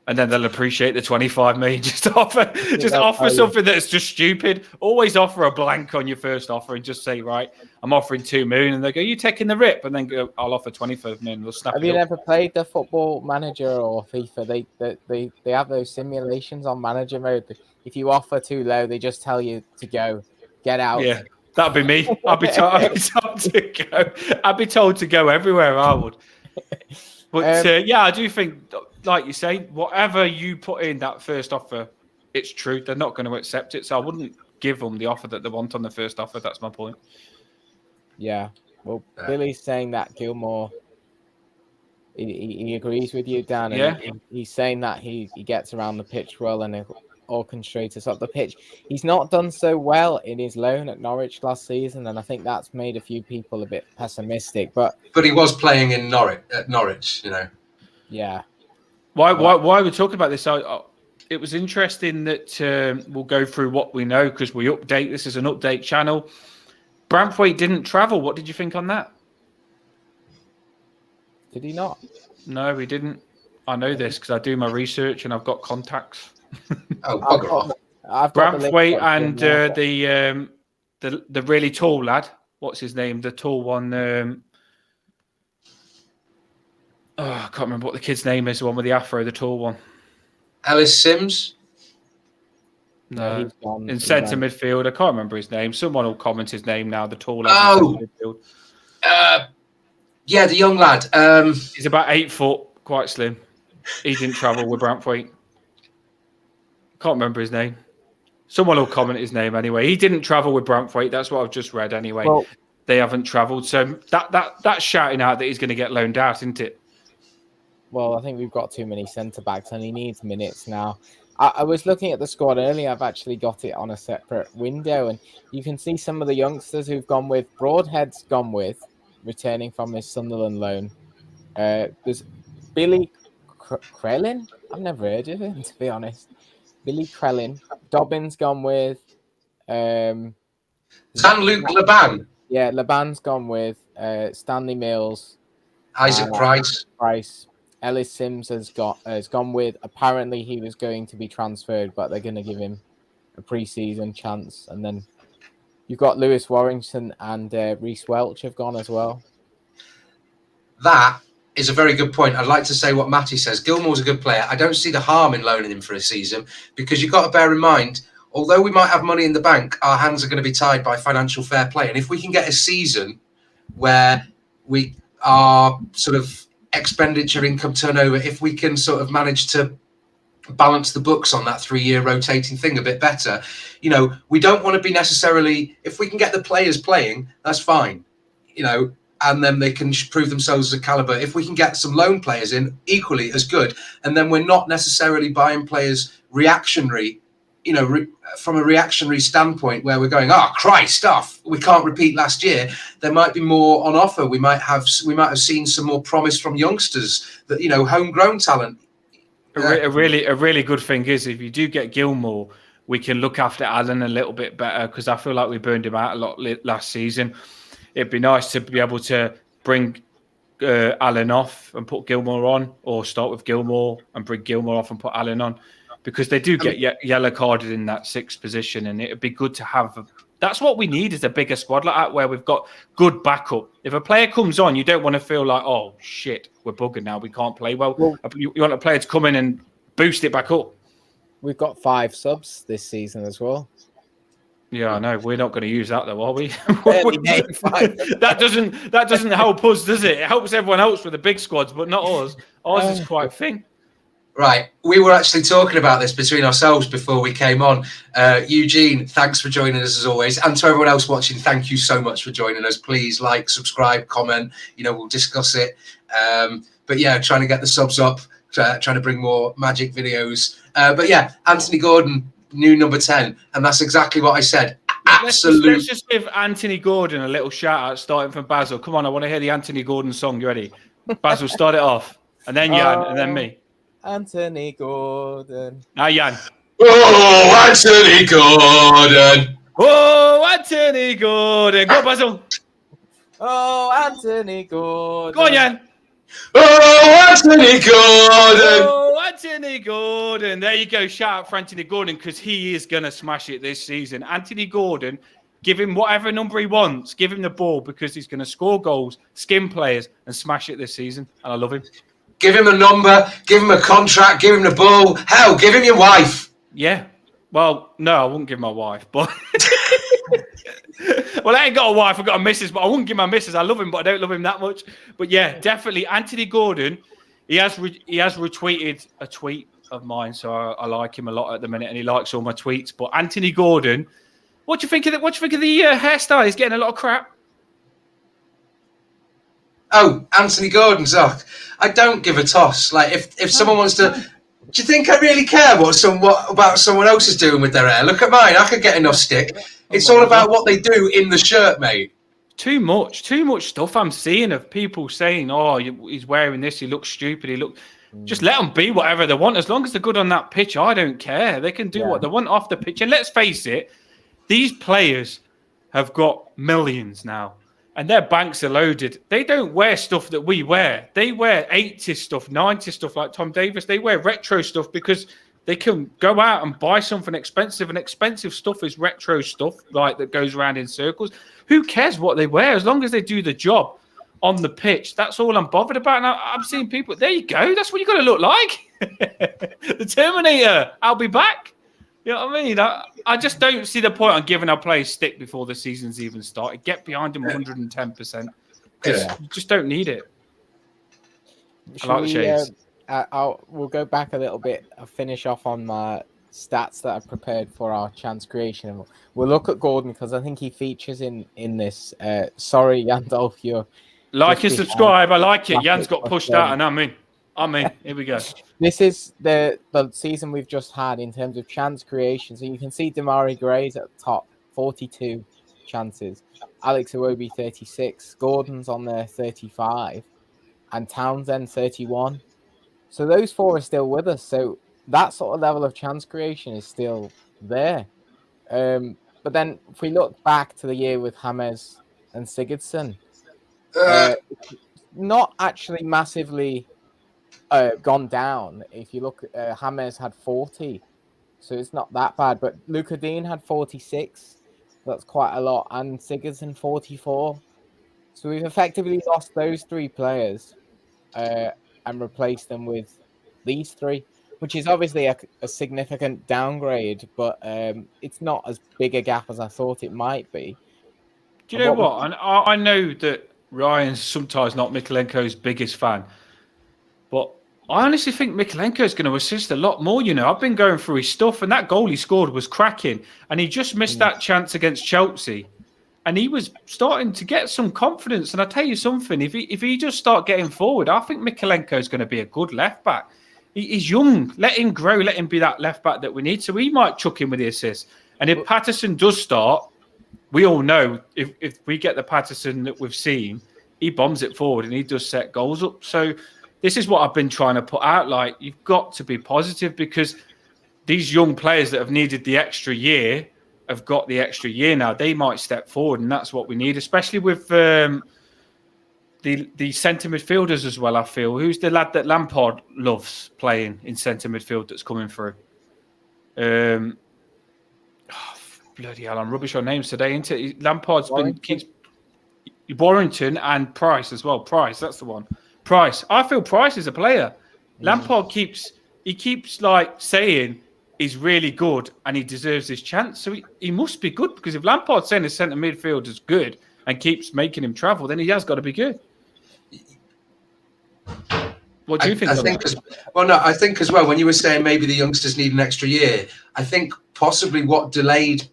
And then they'll appreciate the 25 million. Just offer something that's just stupid. Always offer a blank on your first offer and just say, right, I'm offering 2 million. And they go, you taking the rip? And then go, I'll offer 25 million. They'll snap. Have you never played the Football Manager or FIFA? They have those simulations on manager mode. If you offer too low, they just tell you to go, get out. Yeah, that'd be me. I'd be told to go. I'd be told to go everywhere. I would. But yeah, I do think, like you say, whatever you put in that first offer, it's true. They're not going to accept it. So I wouldn't give them the offer that they want on the first offer. That's my point. Yeah. Well, Billy's saying that Gilmour, he agrees with you, Dan. Yeah. He's saying that he gets around the pitch well and orchestrates us up the pitch. He's not done so well in his loan at Norwich last season, and I think that's made a few people a bit pessimistic. But he was playing in Norwich, you know. Yeah. Why we're talking about this? It was interesting that we'll go through what we know because we update. This is an update channel. Branthwaite didn't travel. What did you think on that? Did he not? No, he didn't. I know this because I do my research and I've got contacts. Oh, bugger off. Branthwaite and the really tall lad. What's his name? The tall one. I can't remember what the kid's name is. The one with the afro, the tall one. Ellis Sims? No, in centre midfield. I can't remember his name. Someone will comment his name now. The tall lad. Oh, yeah, the young lad. He's about 8 foot, quite slim. He didn't travel with Branthwaite. Can't remember his name. Someone will comment his name anyway. He didn't travel with Branthwaite. That's what I've just read anyway. Well, they haven't travelled. So that's shouting out that he's going to get loaned out, isn't it? Well, I think we've got too many centre-backs and he needs minutes now. I was looking at the squad earlier. I've actually got it on a separate window, and you can see some of the youngsters who've gone with. Broadhead's gone with, returning from his Sunderland loan. There's Billy Krellin. I've never heard of him, to be honest. Billy Krellin. Dobbin's gone with. Jean-Luc Laban. Yeah, Laban's gone with. Stanley Mills. Isaac Price. Ellis Sims has gone with. Apparently, he was going to be transferred, but they're going to give him a pre-season chance. And then you've got Lewis Warrington and Reece Welch have gone as well. That is a very good point. I'd like to say what Matty says. Gilmour's a good player. I don't see the harm in loaning him for a season because you've got to bear in mind, although we might have money in the bank, our hands are going to be tied by financial fair play. And if we can get a season where we are sort of expenditure, income, turnover, if we can sort of manage to balance the books on that 3-year rotating thing a bit better, you know, we don't want to be necessarily, if we can get the players playing, that's fine, you know, and then they can prove themselves as a caliber. If we can get some loan players in, equally as good, and then we're not necessarily buying players reactionary, you know, from a reactionary standpoint where we're going, Christ, we can't repeat last year. There might be more on offer. We might have seen some more promise from youngsters, that, you know, homegrown talent. A really good thing is if you do get Gilmour, we can look after Alan a little bit better because I feel like we burned him out a lot last season. It'd be nice to be able to bring Alan off and put Gilmour on, or start with Gilmour and bring Gilmour off and put Alan on. because they do get yellow carded in that 6th position, and it'd be good to have. That's what we need, is a bigger squad like that where we've got good backup. If a player comes on, you don't want to feel like, oh shit, we're buggered now, we can't play well. You want a player to come in and boost it back up. We've got 5 subs this season as well. Yeah, I know. We're not going to use that though, are we? that doesn't help us, does it? It helps everyone else with the big squads, but not us. Ours is quite thin. Right. We were actually talking about this between ourselves before we came on. Eugene, thanks for joining us as always. And to everyone else watching, thank you so much for joining us. Please like, subscribe, comment. We'll discuss it. But yeah, trying to get the subs up, trying to bring more magic videos. But yeah, Anthony Gordon, new number 10. And that's exactly what I said. Absolutely. Let's just give Anthony Gordon a little shout out starting from Basil. Come on, I want to hear the Anthony Gordon song. You ready? Basil, start it off. And then Jan, and then me. Anthony Gordon. Now Jan. Oh, Anthony Gordon. Oh, Anthony Gordon. Go on, Basil. Oh, Anthony Gordon. Go on, Jan. Oh, Anthony Gordon. Oh, Anthony Gordon. There you go. Shout out for Anthony Gordon, because he is going to smash it this season. Anthony Gordon, give him whatever number he wants. Give him the ball, because he's going to score goals, skim players, and smash it this season. And I love him. Give him a number, give him a contract, give him the ball. Hell, give him your wife. Yeah. Well, no, I wouldn't give my wife, but... Well, I ain't got a wife, I've got a missus, but I wouldn't give my missus. I love him, but I don't love him that much. But yeah, definitely Anthony Gordon. He has retweeted a tweet of mine, so I like him a lot at the minute, and he likes all my tweets. But Anthony Gordon, what do you think of the hairstyle? He's getting a lot of crap. Oh, Anthony Gordon's off. I don't give a toss. Like if someone wants to, do you think I really care what about someone else is doing with their hair? Look at mine. I could get enough stick. It's all about what they do in the shirt, mate. Too much stuff I'm seeing of people saying, "Oh, he's wearing this. He looks stupid. Just let them be whatever they want. As long as they're good on that pitch, I don't care. They can do what they want off the pitch. And let's face it, these players have got millions now. And their banks are loaded. They don't wear stuff that we wear. They wear 80s stuff, 90s stuff like Tom Davis. They wear retro stuff because they can go out and buy something expensive. And expensive stuff is retro stuff, like that goes around in circles. Who cares what they wear? As long as they do the job on the pitch, that's all I'm bothered about. And I'm seeing people, there you go. That's what you got to look like. The Terminator, I'll be back. You know what I mean? I just don't see the point on giving our players stick before the season's even started. Get behind them 110%. Because you just don't need it. I like the shades. We'll go back a little bit. I'll finish off on my stats that I've prepared for our chance creation. We'll look at Gordon because I think he features in this. Sorry, Yandalf, you're... Like and subscribe. I like it. Jan's got pushed out and I'm in. Here we go. This is the season we've just had in terms of chance creation. So you can see Damari Gray's at the top, 42 chances. Alex Iwobi, 36. Gordon's on there, 35. And Townsend, 31. So those 4 are still with us. So that sort of level of chance creation is still there. But then if we look back to the year with James and Sigurdsson, not actually massively... gone down. If you look, James had 40, so it's not that bad. But Luca Dean had 46. That's quite a lot, and Sigurdsson 44. So we've effectively lost those 3 players and replaced them with these 3, which is obviously a significant downgrade. But it's not as big a gap as I thought it might be. Do you know what? I know that Ryan's sometimes not Mikalenko's biggest fan. But I honestly think Mikalenko is going to assist a lot more. I've been going through his stuff, and that goal he scored was cracking. And he just missed that chance against Chelsea. And he was starting to get some confidence. And I tell you something, if he just start getting forward, I think Mikalenko is going to be a good left back. He's young. Let him grow. Let him be that left back that we need. So he might chuck in with the assist. And if Patterson does start, we all know if we get the Patterson that we've seen, he bombs it forward and he does set goals up. So this is what I've been trying to put out. Like, you've got to be positive because these young players that have needed the extra year have got the extra year now. They might step forward, and that's what we need, especially with the centre midfielders as well, I feel. Who's the lad that Lampard loves playing in centre midfield that's coming through? Bloody hell, I'm rubbish on names today, isn't it? Lampard's Warrington. keeps Warrington and Price as well. Price, that's the one. Price. I feel Price is a player. Lampard keeps like saying he's really good and he deserves his chance. So he must be good, because if Lampard's saying his centre midfield is good and keeps making him travel, then he has got to be good. What do you think? I think as well, when you were saying maybe the youngsters need an extra year, I think possibly what delayed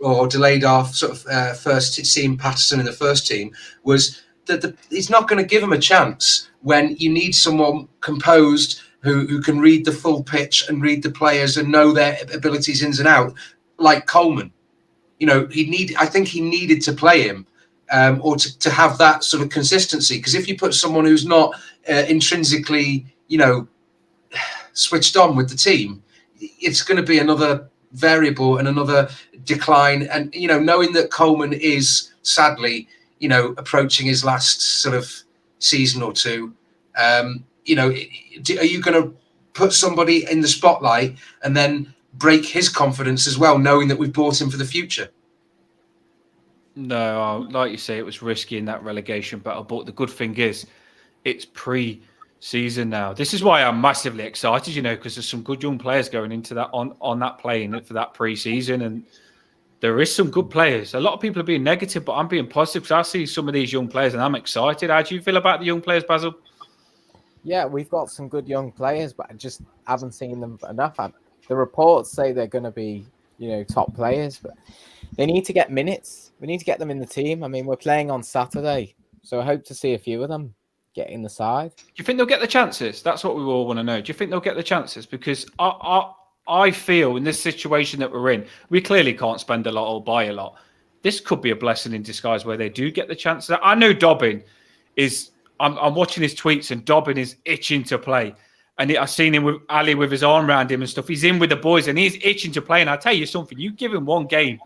our sort of first seeing Patterson in the first team was that he's not going to give him a chance when you need someone composed who can read the full pitch and read the players and know their abilities ins and out, like Coleman. You know, I think he needed to play him or to have that sort of consistency. Because if you put someone who's not intrinsically, switched on with the team, it's going to be another variable and another decline. And, knowing that Coleman is sadly, approaching his last sort of season or two, are you going to put somebody in the spotlight and then break his confidence as well, knowing that we've bought him for the future? No, like you say, it was risky in that relegation battle. But the good thing is, it's pre-season now. This is why I'm massively excited, because there's some good young players going into that on that plane for that pre-season, and there is some good players. A lot of people are being negative, but I'm being positive because I see some of these young players and I'm excited. How do you feel about the young players, Basil? Yeah, we've got some good young players, but I just haven't seen them enough. The reports say they're going to be, top players, but they need to get minutes. We need to get them in the team. I mean, we're playing on Saturday, so I hope to see a few of them get in the side. Do you think they'll get the chances? That's what we all want to know. Do you think they'll get the chances? Because I feel in this situation that we're in, we clearly can't spend a lot or buy a lot. This could be a blessing in disguise where they do get the chances. I know Dobbin is... I'm watching his tweets and Dobbin is itching to play. And I've seen him with Ali with his arm around him and stuff. He's in with the boys and he's itching to play. And I'll tell you something, you give him one game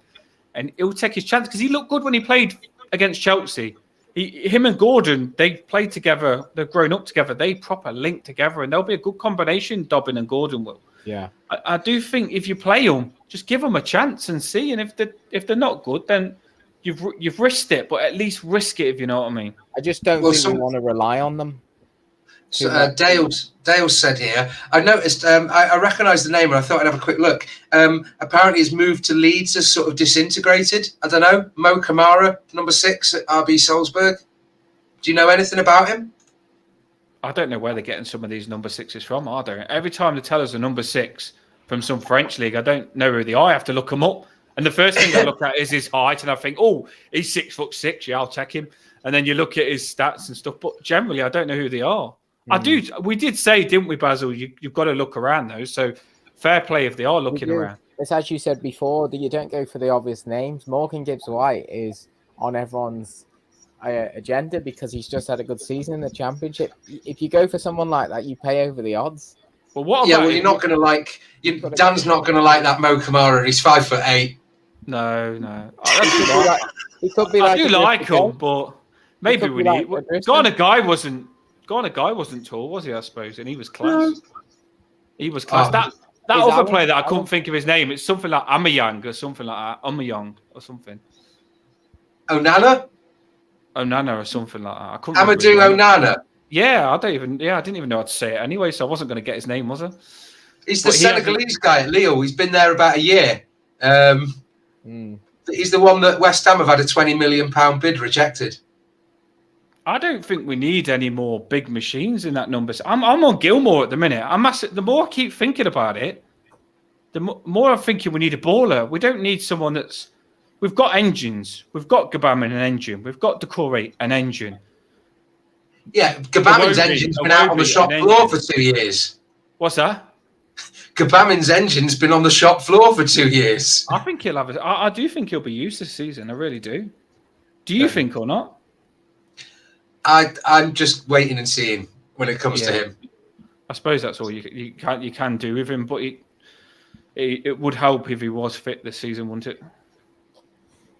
and he'll take his chance, because he looked good when he played against Chelsea. Him and Gordon, they played together. They've grown up together. They proper link together, and they'll be a good combination, Dobbin and Gordon will. Yeah. I do think if you play them, just give them a chance and see. And if they're not good, then you've risked it, but at least risk it, if you know what I mean. I just don't think we want to rely on them. So, Dale said here, I noticed, I recognised the name and I thought I'd have a quick look. Apparently his move to Leeds has sort of disintegrated. I don't know. Mo Kamara, number 6 at RB Salzburg. Do you know anything about him? I don't know where they're getting some of these number 6s from, are they? Every time they tell us a number 6 from some French league, I don't know who they are. I have to look them up. And the first thing I look at is his height, and I think, oh, he's 6'6". Yeah, I'll take him. And then you look at his stats and stuff. But generally, I don't know who they are. We did say, didn't we, Basil? You've got to look around those. So fair play if they are looking around. It's as you said before, that you don't go for the obvious names. Morgan Gibbs-White is on everyone's agenda because he's just had a good season in the Championship. If you go for someone like that, you pay over the odds. Well, what? Yeah, well, you're not going to like. Dan's not going to like that Mo Kamara. He's 5'8". No. He could be like. I do like him, but maybe we need. Ghana guy wasn't tall, was he? I suppose, and he was class. No. He was class. That other player that I couldn't think of his name. It's something like Amayang or something like that. Amayang or something. Onana or something like that. I couldn't. Amadou Onana. Yeah, I didn't even know how to say it anyway, so I wasn't going to get his name, was I? He's the Senegalese guy at Lille. He's been there about a year. He's the one that West Ham have had a £20 million bid rejected. I don't think we need any more big machines in that number. I'm on Gilmore at the minute. The more I keep thinking about it, the more I'm thinking we need a baller. We don't need someone that's... We've got engines. We've got Gbamin, an engine. We've got Doucouré, an engine. Yeah, Gbamin's engine's been out on the shop floor for 2 years. What's that? Gbamin's engine's been on the shop floor for 2 years. I think he'll have it. I do think he'll be used this season. I really do. Do you think or not? I'm just waiting and seeing when it comes to him. I suppose that's all you can do with him, but it would help if he was fit this season, wouldn't it?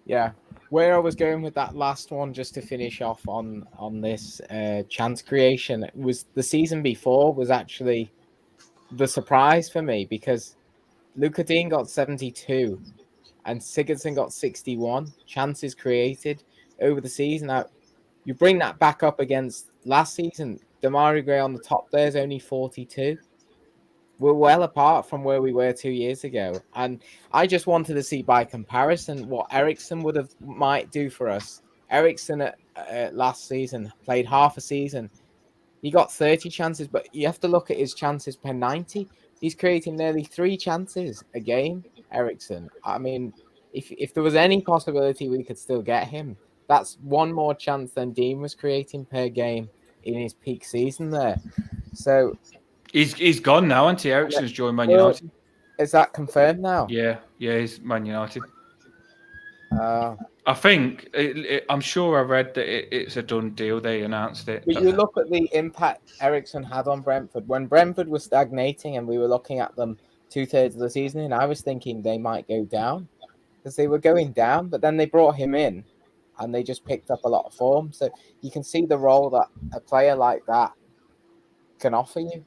Yeah. Where I was going with that last one, just to finish off on this chance creation, was the season before was actually the surprise for me, because Luca Dean got 72 and Sigurdsson got 61 chances created over the season. Now, you bring that back up against last season, Damari Gray on the top there is only 42. We're well apart from where we were 2 years ago. And I just wanted to see by comparison what Eriksson might do for us. Eriksson last season played half a season. He got 30 chances, but you have to look at his chances per 90. He's creating nearly 3 chances a game, Eriksson. I mean, if there was any possibility we could still get him, that's one more chance than Dean was creating per game in his peak season there. So he's gone now, hasn't he? Eriksson's joined Man United. Is that confirmed now? Yeah, he's Man United. I think I'm sure I read that it's a done deal. They announced it. But you look at the impact Eriksson had on Brentford. When Brentford was stagnating and we were looking at them 2/3 of the season, and I was thinking they might go down because they were going down. But then they brought him in, and they just picked up a lot of form. So you can see the role that a player like that can offer you.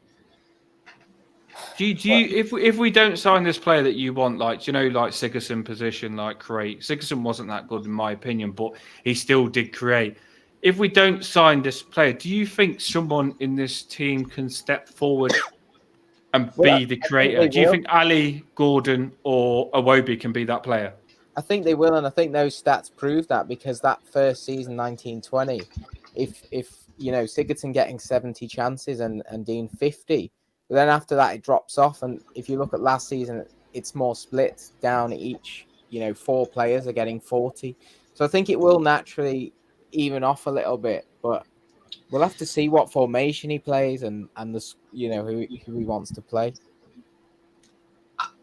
Do you if we don't sign this player that you want, like like Sigurdsson position, like create. Sigurdsson wasn't that good in my opinion, but he still did create. If we don't sign this player, do you think someone in this team can step forward and be the creator? Do you think Ali, Gordon, or Iwobi can be that player? I think they will, and I think those stats prove that because that first season, 1920, if Sigurdsson getting 70 chances and Dean 50. But then after that, it drops off. And if you look at last season, it's more split down each. 4 players are getting 40. So I think it will naturally even off a little bit. But we'll have to see what formation he plays and the who he wants to play.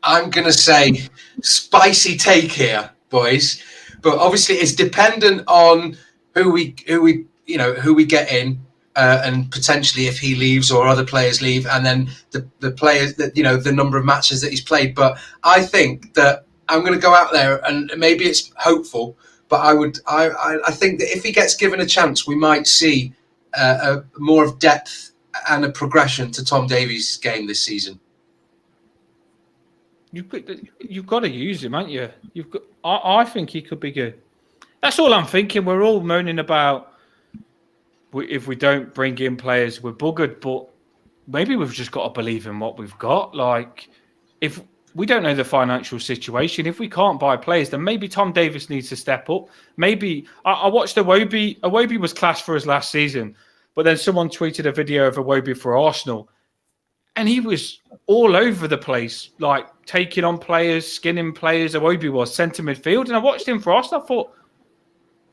I'm going to say spicy take here, boys. But obviously, it's dependent on who we get in. And potentially if he leaves or other players leave, and then the players that the number of matches that he's played. But I think that I'm going to go out there, and maybe it's hopeful, but I think that if he gets given a chance, we might see a more of depth and a progression to Tom Davies' game this season. You've got to use him, haven't you? I think he could be good. That's all I'm thinking. We're all moaning about. If we don't bring in players, we're buggered. But maybe we've just got to believe in what we've got. Like, if we don't know the financial situation, if we can't buy players, then maybe Tom Davies needs to step up. Maybe I watched Iwobi. Iwobi was class for us last season, but then someone tweeted a video of Iwobi for Arsenal, and he was all over the place, like taking on players, skinning players. Iwobi was centre midfield, and I watched him for Arsenal. I thought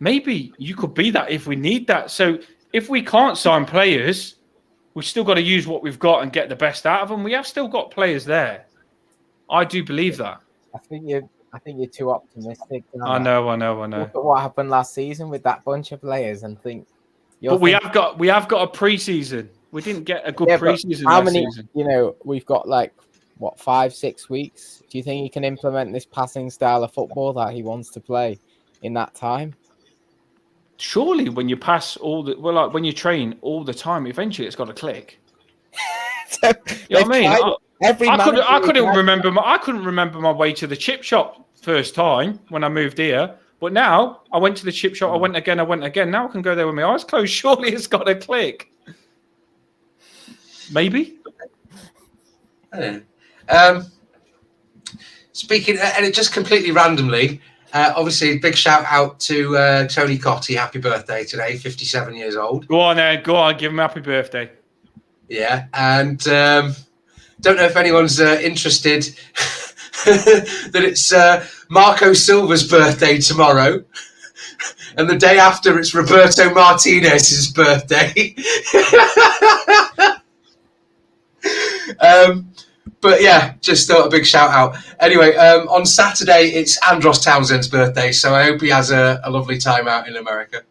maybe you could be that if we need that. So. If we can't sign players, we've still got to use what we've got and get the best out of them. We have still got players there. I do believe that. I think you're too optimistic. I know. Look at what happened last season with that bunch of players and think. But we have got a preseason. We didn't get a good preseason. How many? Season. We've got 5-6 weeks. Do you think he can implement this passing style of football that he wants to play in that time? Surely, when you pass when you train all the time, eventually it's got to click. So you know what I mean? I couldn't remember. I couldn't remember my way to the chip shop first time when I moved here. But now I went to the chip shop. I went again. Now I can go there with my eyes closed. Surely it's got to click. Maybe. Speaking, and it just completely randomly. Obviously, big shout out to Tony Cotti. Happy birthday today, 57 years old. Go on, then. Go on, give him a happy birthday. Yeah, and don't know if anyone's interested that it's Marco Silva's birthday tomorrow, and the day after it's Roberto Martinez's birthday. But yeah, just thought a big shout out. Anyway, on Saturday, it's Andros Townsend's birthday, so I hope he has a lovely time out in America.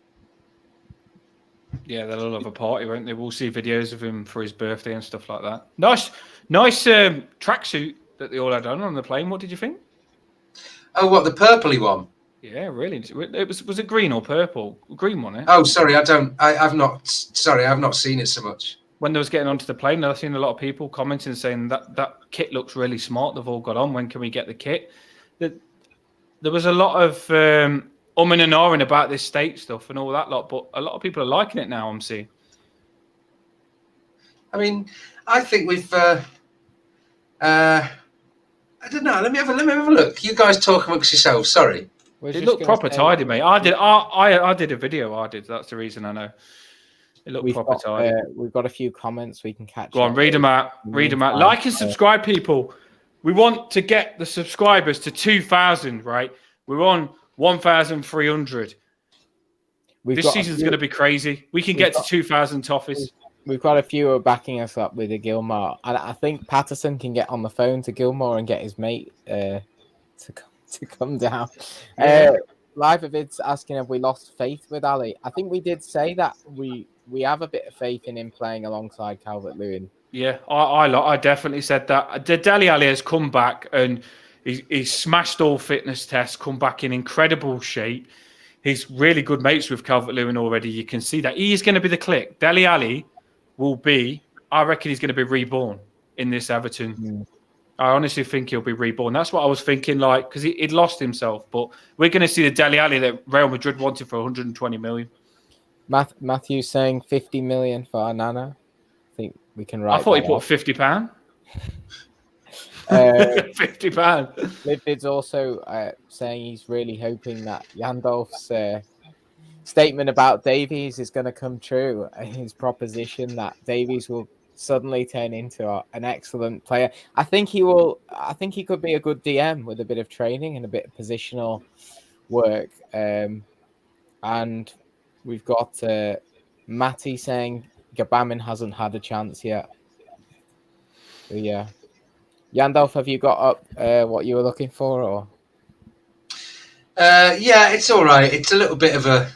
Yeah, they'll have a party, won't they? We'll see videos of him for his birthday and stuff like that. Nice tracksuit that they all had on the plane. What did you think? Oh, what, the purpley one? Yeah, really. It was it green or purple? Green one, eh? Oh, sorry, I've not seen it so much. when they was getting onto the plane, I've seen a lot of people commenting saying that kit looks really smart. They've all got on. When can we get the kit? There was a lot of and ahhing about this state stuff and all that lot, but a lot of people are liking it now. I'm seeing. I mean, I think we've. I don't know. Let me have a look. You guys talk amongst yourselves. Sorry. It looked proper tidy, mate. I did a video. That's the reason I know. It looked proper tidy. We've got a few comments we can catch. Go on, read them out. Like and subscribe, people. We want to get the subscribers to 2,000, right? We're on 1,300. This season's going to be crazy. We can get to 2,000 toffees. We've got a few who are backing us up with the Gilmore. And I think Patterson can get on the phone to Gilmore and get his mate to come down. Live of it's asking, have we lost faith with Ali? I think we did say that we have a bit of faith in him playing alongside Calvert-Lewin. Yeah, I definitely said that. Dele Alli has come back and he's smashed all fitness tests, come back in incredible shape. He's really good mates with Calvert-Lewin already. You can see that. He's going to be the click. Dele Alli will be, I reckon he's going to be reborn in this Everton. Mm. I honestly think he'll be reborn. That's what I was thinking, like, because he'd lost himself. But we're going to see the Dele Alli that Real Madrid wanted for 120 million. Matthew's saying 50 million for Anana. I think we can write. I thought he put £50. £50. Midfield's also saying he's really hoping that Yandalf's statement about Davies is going to come true. His proposition that Davies will suddenly turn into an excellent player. I think he will. I think he could be a good DM with a bit of training and a bit of positional work. And we've got Matty saying Gabamin hasn't had a chance yet. So, yeah. Yandalf, have you got up what you were looking for? Or yeah, it's all right. It's a little bit of a...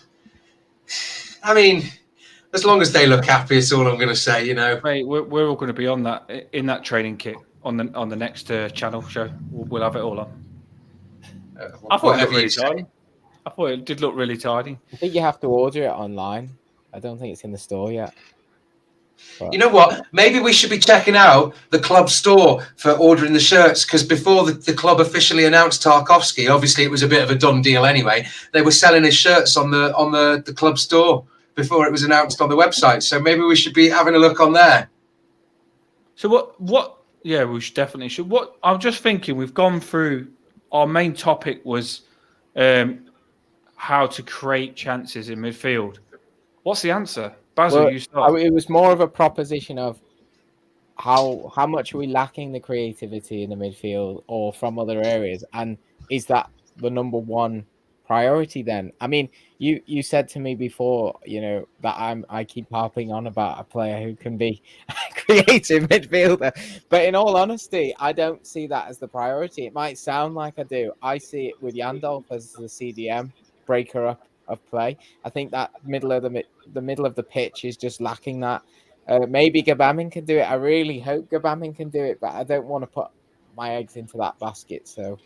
I mean, as long as they look happy, it's all I'm going to say, you know. Mate, we're all going to be on that, in that training kit on the next channel show. We'll have it all on. I thought it looked really tidy. I thought it did look really tidy. I think you have to order it online. I don't think it's in the store yet. But you know what? Maybe we should be checking out the club store for ordering the shirts, because before the club officially announced Tarkowski, obviously it was a bit of a done deal anyway. They were selling his shirts on the club store before it was announced on the website. So maybe we should be having a look on there. So what? Yeah, we definitely should. What I'm just thinking, we've gone through. Our main topic was how to create chances in midfield. What's the answer? Basil, you start. It was more of a proposition of how much are we lacking the creativity in the midfield or from other areas, and is that the number one priority then? I mean, you said to me before, you know, that I keep harping on about a player who can be a creative midfielder, but in all honesty, I don't see that as the priority. It might sound like I do. I see it with Yandalf as the CDM breaker up of play. I think that the middle of the pitch is just lacking that. Maybe Gabamin can do it. I really hope Gabamin can do it, but I don't want to put my eggs into that basket. So,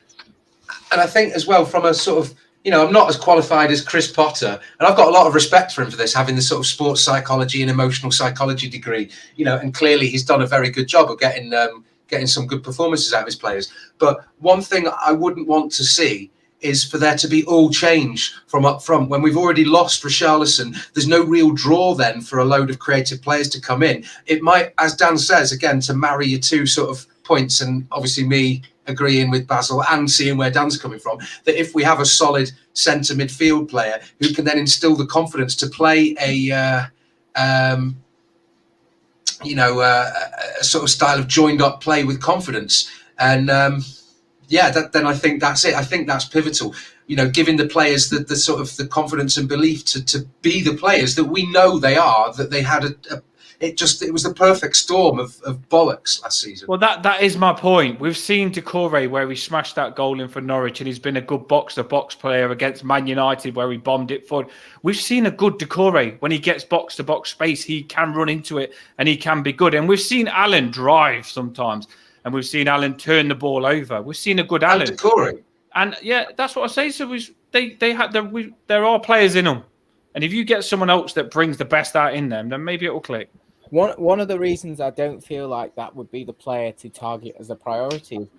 and I think as well, from a sort of, you know, I'm not as qualified as Chris Potter, and I've got a lot of respect for him for this, having the sort of sports psychology and emotional psychology degree, you know, and clearly he's done a very good job of getting some good performances out of his players. But one thing I wouldn't want to see is for there to be all change from up front. When we've already lost Richarlison, there's no real draw then for a load of creative players to come in. It might, as Dan says, again, to marry your two sort of points, and obviously me agreeing with Basil and seeing where Dan's coming from, that if we have a solid centre midfield player who can then instill the confidence to play a sort of style of joined up play with confidence, and then I think that's it. I think that's pivotal. You know, giving the players the sort of the confidence and belief to be the players that we know they are. That they had it was the perfect storm of bollocks last season. Well, that is my point. We've seen Decore where he smashed that goal in for Norwich, and he's been a good box-to-box player against Man United where he bombed it forward. We've seen a good Decore when he gets box-to-box space. He can run into it and he can be good. And we've seen Alan drive sometimes. And we've seen Alan turn the ball over. We've seen a good Alan. And yeah, that's what I say. So there are players in them. And if you get someone else that brings the best out in them, then maybe it will click. One of the reasons I don't feel like that would be the player to target as a priority,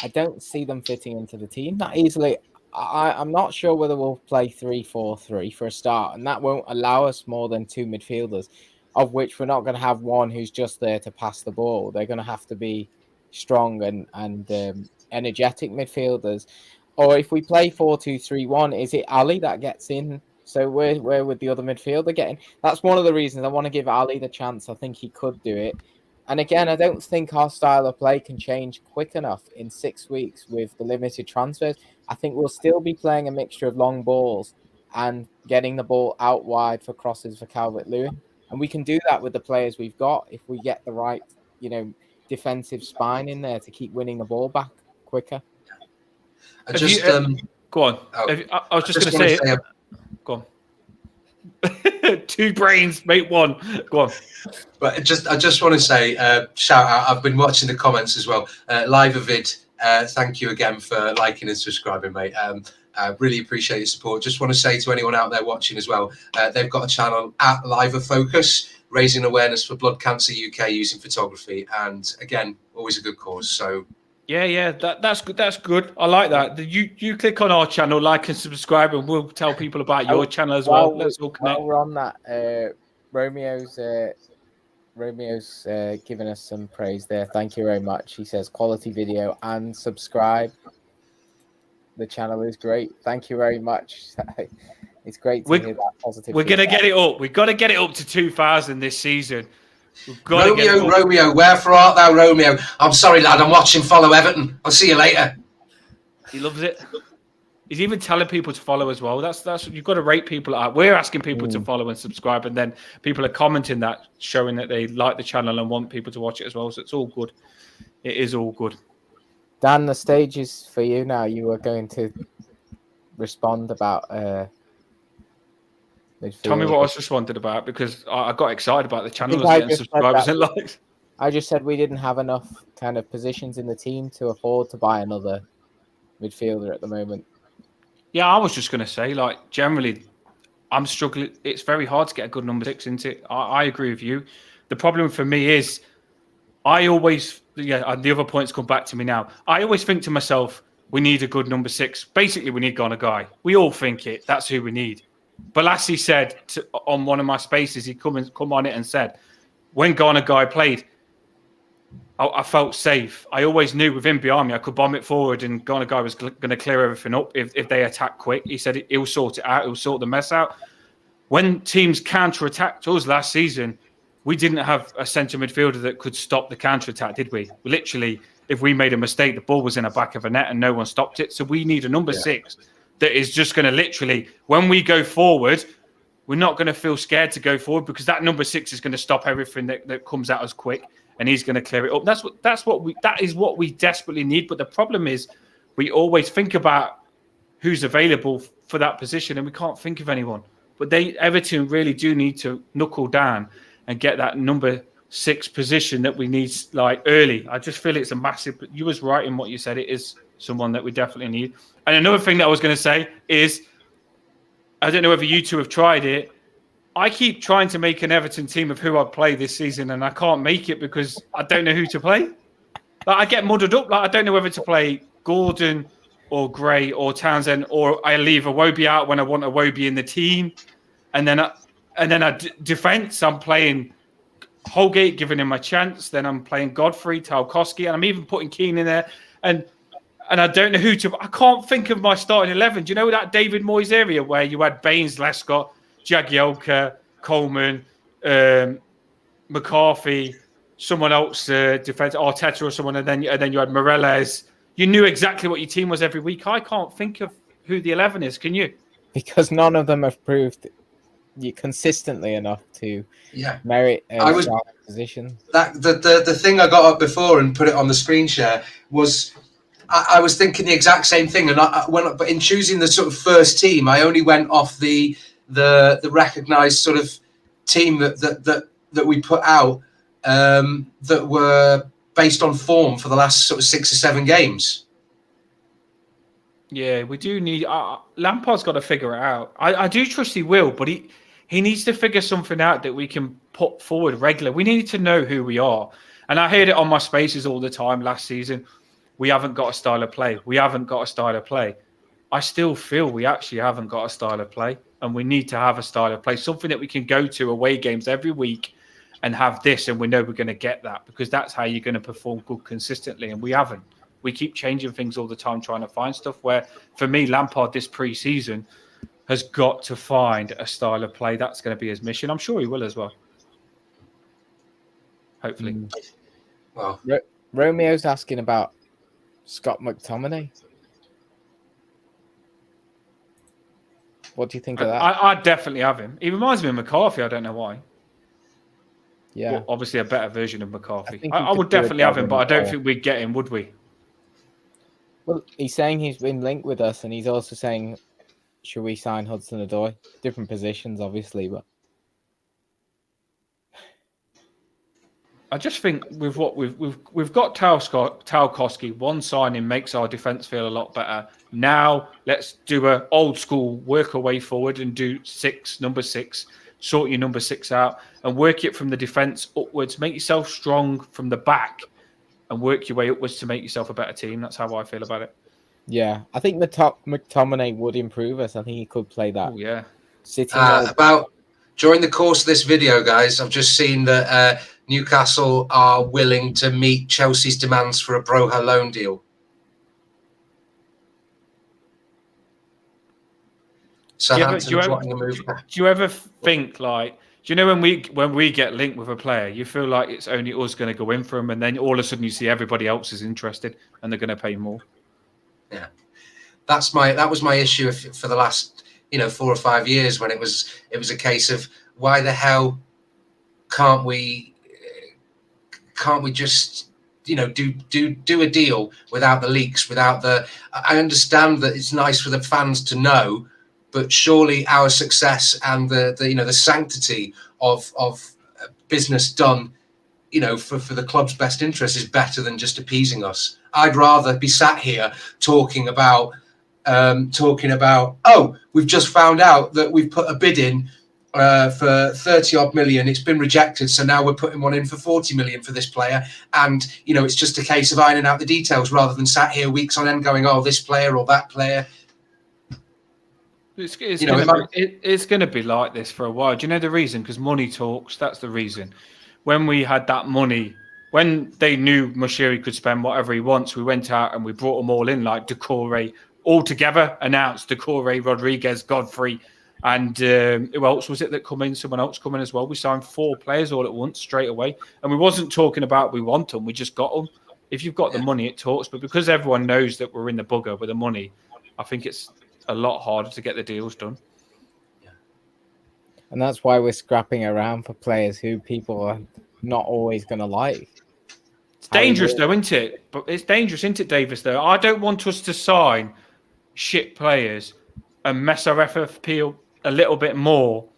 I don't see them fitting into the team that easily. I'm not sure whether we'll play 3-4-3 for a start, and that won't allow us more than two midfielders, of which we're not going to have one who's just there to pass the ball. They're going to have to be strong and energetic midfielders. Or if we play 4-2-3-1, is it Ali that gets in? So where would the other midfielder get in? That's one of the reasons I want to give Ali the chance. I think he could do it. And again, I don't think our style of play can change quick enough in 6 weeks with the limited transfers. I think we'll still be playing a mixture of long balls and getting the ball out wide for crosses for Calvert-Lewin. And we can do that with the players we've got if we get the right, defensive spine in there to keep winning the ball back quicker. Go on. I was just going to say, go on. Two brains make one. Go on. But I just want to say, shout out. I've been watching the comments as well. Live Avid, thank you again for liking and subscribing, mate. I really appreciate your support. Just want to say to anyone out there watching as well, they've got a channel at Live Focus, raising awareness for Blood Cancer UK using photography, and again, always a good cause. So. Yeah, that's good. That's good. I like that. You click on our channel, like and subscribe, and we'll tell people about your channel as well. Let's all connect. While we're on that, Romeo's giving us some praise there. Thank you very much. He says quality video and subscribe. The channel is great. Thank you very much. It's great to hear that positive. We're gonna get it up. We've got to get it up to 2,000 this season. Romeo, wherefore art thou, Romeo? I'm sorry, lad. I'm watching Follow Everton. I'll see you later. He loves it. He's even telling people to follow as well. That's you've got to rate people out. We're asking people to follow and subscribe, and then people are commenting that, showing that they like the channel and want people to watch it as well. So it's all good. It is all good. Dan, the stage is for you now. You were going to respond about. Tell me what I was responding about, because I got excited about the channel getting subscribers and likes. I just said we didn't have enough kind of positions in the team to afford to buy another midfielder at the moment. Yeah, I was just going to say, like, generally, I'm struggling. It's very hard to get a good number 6 into it. I agree with you. The problem for me is I always, and the other points come back to me now. I always think to myself, we need a good number 6. Basically, we need Ghana guy. We all think it. That's who we need. But Lassie said on one of my spaces, he come on it and said, when Ghana guy played, I felt safe. I always knew with him behind me, I could bomb it forward and Ghana guy was going to clear everything up if they attack quick. He said he'll sort it out. He'll sort the mess out. When teams counter-attacked us last season, we didn't have a centre midfielder that could stop the counter-attack, did we? Literally, if we made a mistake, the ball was in the back of a net and no one stopped it. So we need a number 6 that is just going to literally, when we go forward, we're not going to feel scared to go forward, because that number 6 is going to stop everything that comes at us quick, and he's going to clear it up. That is what we desperately need. But the problem is, we always think about who's available for that position, and we can't think of anyone. But Everton really do need to knuckle down and get that number 6 position that we need, like, early. I just feel it's a massive. You was right in what you said. It is someone that we definitely need. And another thing that I was going to say is, I don't know whether you two have tried it. I keep trying to make an Everton team of who I play this season, and I can't make it because I don't know who to play. Like, I get muddled up. Like, I don't know whether to play Gordon or Gray or Townsend, or I leave Iwobi out when I want Iwobi in the team. And then defense, I'm playing Holgate, giving him a chance. Then I'm playing Godfrey, Tarkowski, and I'm even putting Keane in there. And I don't know who to. I can't think of my starting 11. Do you know that David Moyes area where you had Baines, Lescott, Jagielka, Coleman, McCarthy, someone else, defense, Arteta or someone, and then you had Morales. You knew exactly what your team was every week. I can't think of who the 11 is. Can you? Because none of them have proved you consistently enough to merit a position. The thing I got up before and put it on the screen share was. I was thinking the exact same thing, and but in choosing the sort of first team, I only went off the recognised sort of team that we put out that were based on form for the last sort of 6 or 7 games. Yeah, we do need. Lampard's got to figure it out. I do trust he will, but He needs to figure something out that we can put forward regularly. We need to know who we are. And I heard it on my spaces all the time last season. We haven't got a style of play. We haven't got a style of play. I still feel we actually haven't got a style of play, and we need to have a style of play, something that we can go to away games every week and have this, and we know we're going to get that, because that's how you're going to perform good consistently, and we haven't. We keep changing things all the time, trying to find stuff where, for me, Lampard this pre-season has got to find a style of play. That's going to be his mission. I'm sure he will as well. Hopefully. Well, Romeo's asking about Scott McTominay. What do you think of that? I'd definitely have him. He reminds me of McCarthy. I don't know why. Yeah. Well, obviously a better version of McCarthy. I I would definitely have him, but I don't think we'd get him, would we? Well, he's saying he's been linked with us, and he's also saying, should we sign Hudson-Odoi? Different positions, obviously, but I just think with what we've got Tarkowski, one signing makes our defence feel a lot better. Now let's do a old school, work our way forward and do number six, sort your number 6 out and work it from the defence upwards. Make yourself strong from the back and work your way upwards to make yourself a better team. That's how I feel about it. yeah, I think McTominay would improve us. I think he could play that. Oh yeah. Sitting role. During the course of this video, guys, I've just seen that Newcastle are willing to meet Chelsea's demands for a Broha loan deal. Southampton's wanting to move back. Do you ever think like? Do you know when we get linked with a player, you feel like it's only us going to go in for him, and then all of a sudden you see everybody else is interested and they're going to pay more. Yeah, that was my issue for the last 4 or 5 years, when it was a case of why the hell can't we just do a deal without the leaks, without the. I understand that it's nice for the fans to know, but surely our success and the sanctity of business done, for the club's best interest is better than just appeasing us. I'd rather be sat here talking about, oh, we've just found out that we've put a bid in for 30 odd million. It's been rejected, so now we're putting one in for 40 million for this player. And, it's just a case of ironing out the details rather than sat here weeks on end going, oh, this player or that player. It's going to be like this for a while. Do you know the reason? Because money talks. That's the reason. When we had that money, when they knew Moshiri could spend whatever he wants, we went out and we brought them all in, like Decore, all together, announced Decore, Rodriguez, Godfrey, and who else was it that come in? Someone else come in as well. We signed 4 players all at once, straight away. And we wasn't talking about we want them, we just got them. If you've got the money, it talks. But because everyone knows that we're in the bugger with the money, I think it's a lot harder to get the deals done. Yeah. And that's why we're scrapping around for players who people are not always going to like. It's dangerous though, isn't it? But it's dangerous, isn't it, Davis, though? I don't want us to sign shit players and mess our FFP a little bit more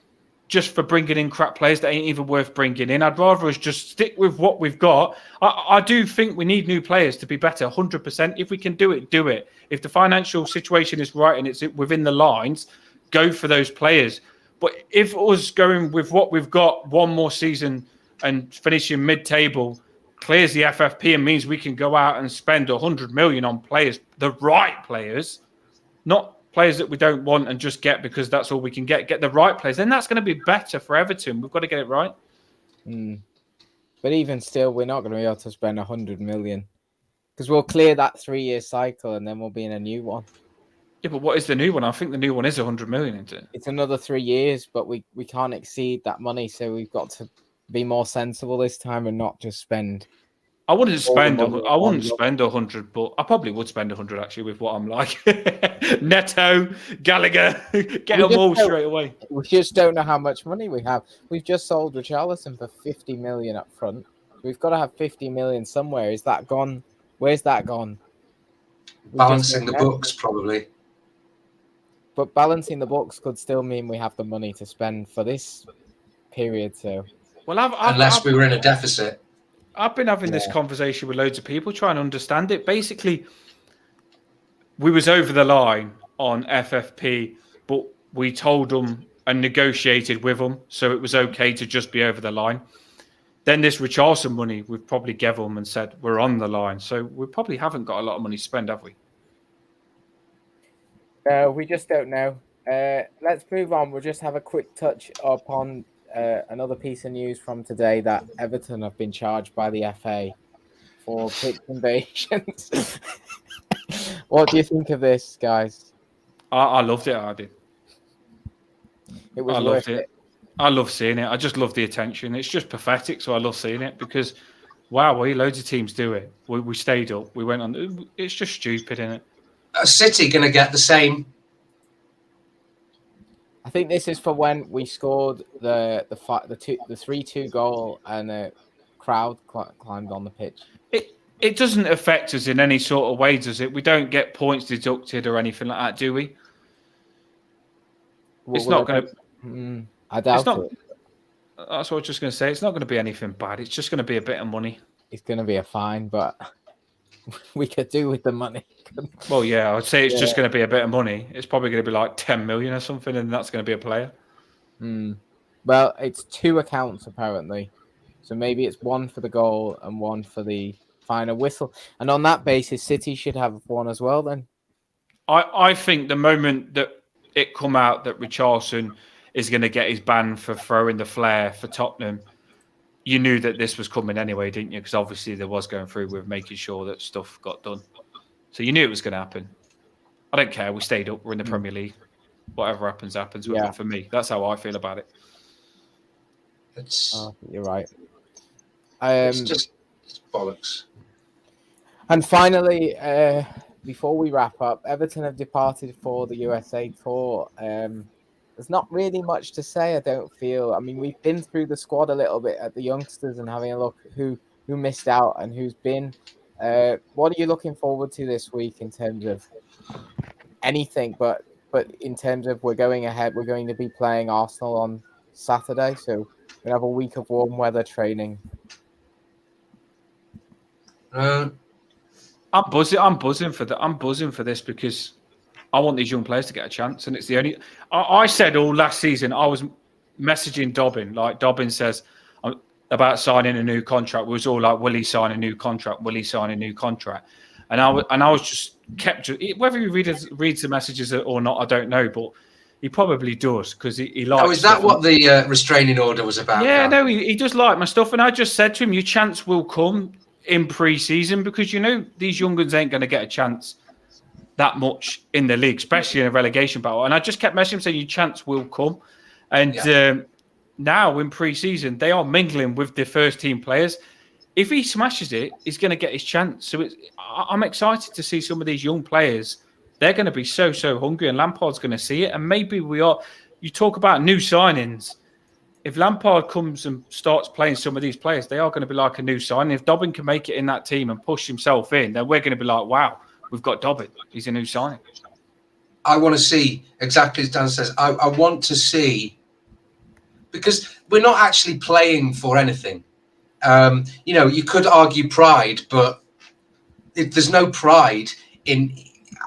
just for bringing in crap players that ain't even worth bringing in. I'd rather us just stick with what we've got. I do think we need new players to be better, 100%. If we can do it, do it. If the financial situation is right and it's within the lines, go for those players. But if us going with what we've got one more season and finishing mid-table clears the FFP and means we can go out and spend 100 million on players, the right players, not players that we don't want and just get because that's all we can get the right players, then that's going to be better for Everton. We've got to get it right. But even still, we're not going to be able to spend 100 million because we'll clear that 3-year cycle and then we'll be in a new one. Yeah, but what is the new one? I think the new one is 100 million, isn't it? It's another 3 years, but we can't exceed that money, so we've got to be more sensible this time and not just spend. I wouldn't spend 100, but I probably would spend 100 actually with what I'm like. Neto, Gallagher, get them all straight away. We just don't know how much money we have. We've just sold Richarlison for 50 million up front. We've got to have 50 million somewhere. Is that gone? Where's that gone? Balancing the books, probably. But balancing the books could still mean we have the money to spend for this period. So, unless we were in a deficit. I've been having this conversation with loads of people trying to understand it. Basically, we was over the line on FFP, but we told them and negotiated with them, so it was okay to just be over the line. Then this Richarlison money, we've probably gave them and said, we're on the line. So we probably haven't got a lot of money to spend, have we? We just don't know. Let's move on. We'll just have a quick touch upon another piece of news from today that Everton have been charged by the FA for pitch invasions. What do you think of this, guys? I loved it, I did. It was I worth loved it. I love seeing it. I just love the attention. It's just pathetic, so I love seeing it because, wow, loads of teams do it. We stayed up. We went on. It's just stupid, isn't it? City going to get the same. I think this is for when we scored the 3-2 goal and the crowd climbed on the pitch. It doesn't affect us in any sort of way, does it? We don't get points deducted or anything like that, do we? It's not going to. I doubt it. That's what I was just going to say. It's not going to be anything bad. It's just going to be a bit of money. It's going to be a fine, but we could do with the money. Well, yeah, I would say it's just going to be a bit of money. It's probably going to be like 10 million or something, and that's going to be a player. Well, it's 2 accounts apparently. So maybe it's one for the goal and one for the final whistle. And on that basis, City should have one as well then. I think the moment that it come out that Richarlison is going to get his ban for throwing the flare for Tottenham, you knew that this was coming anyway, didn't you? Because obviously there was going through with making sure that stuff got done. So you knew it was going to happen. I don't care. We stayed up. We're in the Premier League. Whatever happens, happens. Yeah. For me, that's how I feel about it. You're right. It's bollocks. And finally, before we wrap up, Everton have departed for the USA tour. There's not really much to say, I don't feel. I mean, we've been through the squad a little bit at the youngsters and having a look who missed out and who's been. What are you looking forward to this week in terms of anything? But in terms of we're going ahead, we're going to be playing Arsenal on Saturday, so we have a week of warm weather training. I'm buzzing for that. I'm buzzing for this because I want these young players to get a chance, and it's the only. I said all last season. I was messaging Dobbin, like Dobbin says about signing a new contract. We was all like, "Will he sign a new contract? Will he sign a new contract?" And I was just kept. Whether he reads the messages or not, I don't know, but he probably does because he likes. Oh, is that what the restraining order was about? Yeah, no, he does like my stuff, and I just said to him, "Your chance will come in pre-season because you know these young guns ain't going to get a chance that much in the league, especially in a relegation battle." And I just kept messaging him saying, "Your chance will come," and now in pre-season they are mingling with the first team players. If he smashes it, he's going to get his chance. So I'm excited to see some of these young players. They're going to be so hungry, and Lampard's going to see it. And maybe we are. You talk about new signings. If Lampard comes and starts playing some of these players, they are going to be like a new signing. If Dobbin can make it in that team and push himself in, then we're going to be like, wow, we've got Dobbin. He's a new signing. I want to see, exactly as Dan says, I want to see, because we're not actually playing for anything. You could argue pride, but there's no pride in.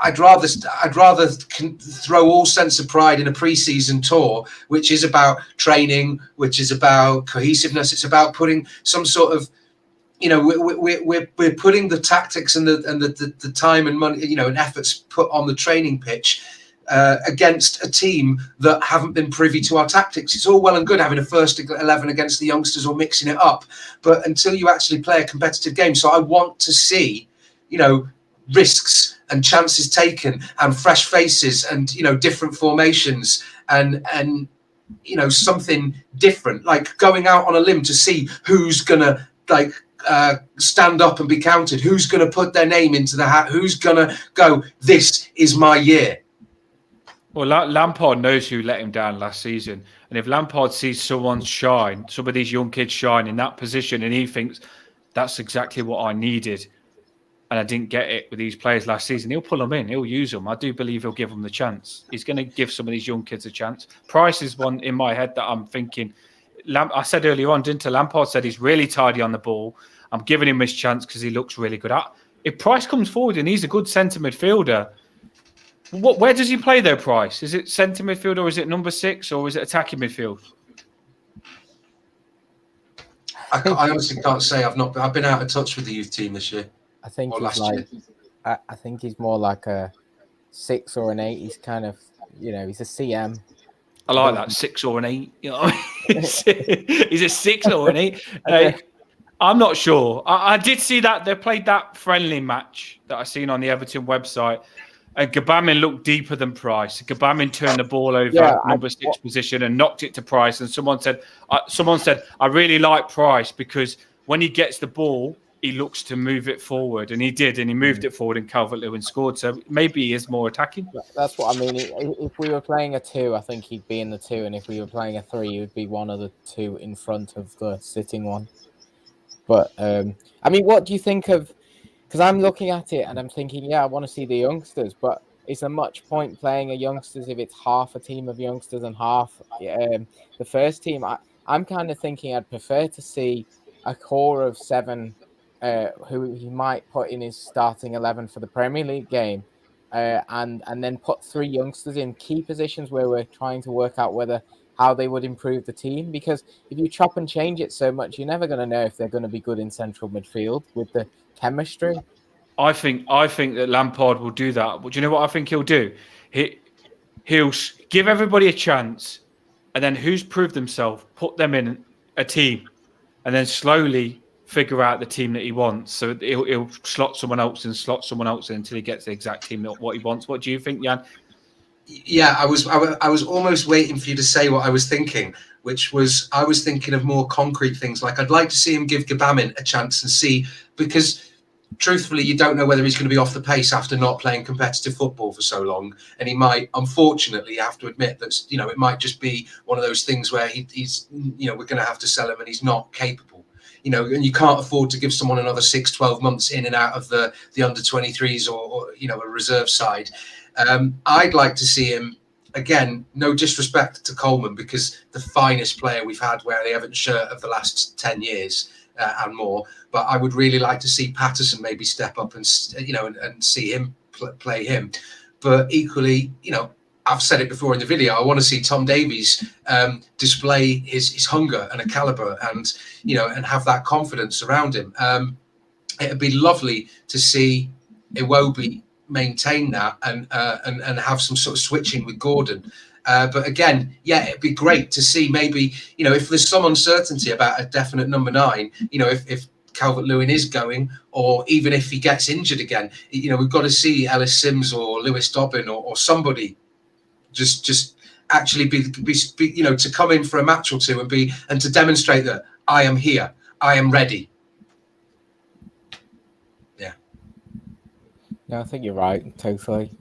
I'd rather throw all sense of pride in a pre-season tour, which is about training, which is about cohesiveness. It's about putting some sort of, we're putting the tactics and the time and money, and efforts put on the training pitch against a team that haven't been privy to our tactics. It's all well and good having a first 11 against the youngsters or mixing it up, but until you actually play a competitive game. So I want to see, risks and chances taken and fresh faces and different formations and something different, like going out on a limb to see who's gonna stand up and be counted, who's gonna put their name into the hat, who's gonna go, this is my year. Well, Lampard knows who let him down last season, and if Lampard sees someone shine, some of these young kids shine in that position, and he thinks that's exactly what I needed, and I didn't get it with these players last season, he'll pull them in. He'll use them. I do believe he'll give them the chance. He's going to give some of these young kids a chance. Price is one in my head that I'm thinking. I said earlier on, didn't I? Lampard said he's really tidy on the ball. I'm giving him his chance because he looks really good. If Price comes forward and he's a good centre midfielder, Where does he play though, Price? Is it centre midfield or is it number 6 or is it attacking midfield? I honestly can't say. I've been out of touch with the youth team this year. I think Or he's last like, year. I think he's more like a 6 or an 8. He's kind of, he's a CM. I like that, 6 or an 8. You know, he's a 6 or an 8. I'm not sure. I did see that they played that friendly match that I seen on the Everton website, and Gbamin looked deeper than Price. Gbamin turned the ball over number 6 position and knocked it to Price. And someone said, I really like Price because when he gets the ball, he looks to move it forward, and he did, and he moved it forward, and Calvert-Lewin scored. So maybe he is more attacking. That's what I mean. If we were playing a 2, I think he'd be in the 2, and if we were playing a 3, he would be one of the 2 in front of the sitting one. But I mean, what do you think of? Because I'm looking at it and I'm thinking, I want to see the youngsters, but is there much point playing a youngsters if it's half a team of youngsters and half the first team? I'm kind of thinking I'd prefer to see a core of 7 who he might put in his starting 11 for the Premier League game, and then put 3 youngsters in key positions where we're trying to work out how they would improve the team. Because if you chop and change it so much, you're never going to know if they're going to be good in central midfield with the chemistry. I think that Lampard will do that. But do you know what I think he'll do? He'll give everybody a chance, and then who's proved themselves, put them in a team, and then slowly figure out the team that he wants. So he'll slot someone else in until he gets the exact team what he wants. What do you think, Jan? Yeah, I was almost waiting for you to say what I was thinking, which was I was thinking of more concrete things. Like I'd like to see him give Gbamin a chance and see, because truthfully, you don't know whether he's going to be off the pace after not playing competitive football for so long. And he might, unfortunately, you have to admit that, it might just be one of those things where he's, we're going to have to sell him and he's not capable. And you can't afford to give someone another 6-12 months in and out of the under 23s or a reserve side. I'd like to see him, again, no disrespect to Coleman, because the finest player we've had wearing the Everton shirt of the last 10 years and more. But I would really like to see Patterson maybe step up and see him play him. But equally, I've said it before in the video, I want to see Tom Davies display his hunger and a caliber and have that confidence around him. It'd be lovely to see Iwobi maintain that and have some sort of switching with Gordon. But again, it'd be great to see maybe, if there's some uncertainty about a definite number 9, if Calvert-Lewin is going, or even if he gets injured again, we've got to see Ellis Sims or Lewis Dobbin or somebody just actually be to come in for a match or two and to demonstrate that I am here, I am ready. No, I think you're right, totally.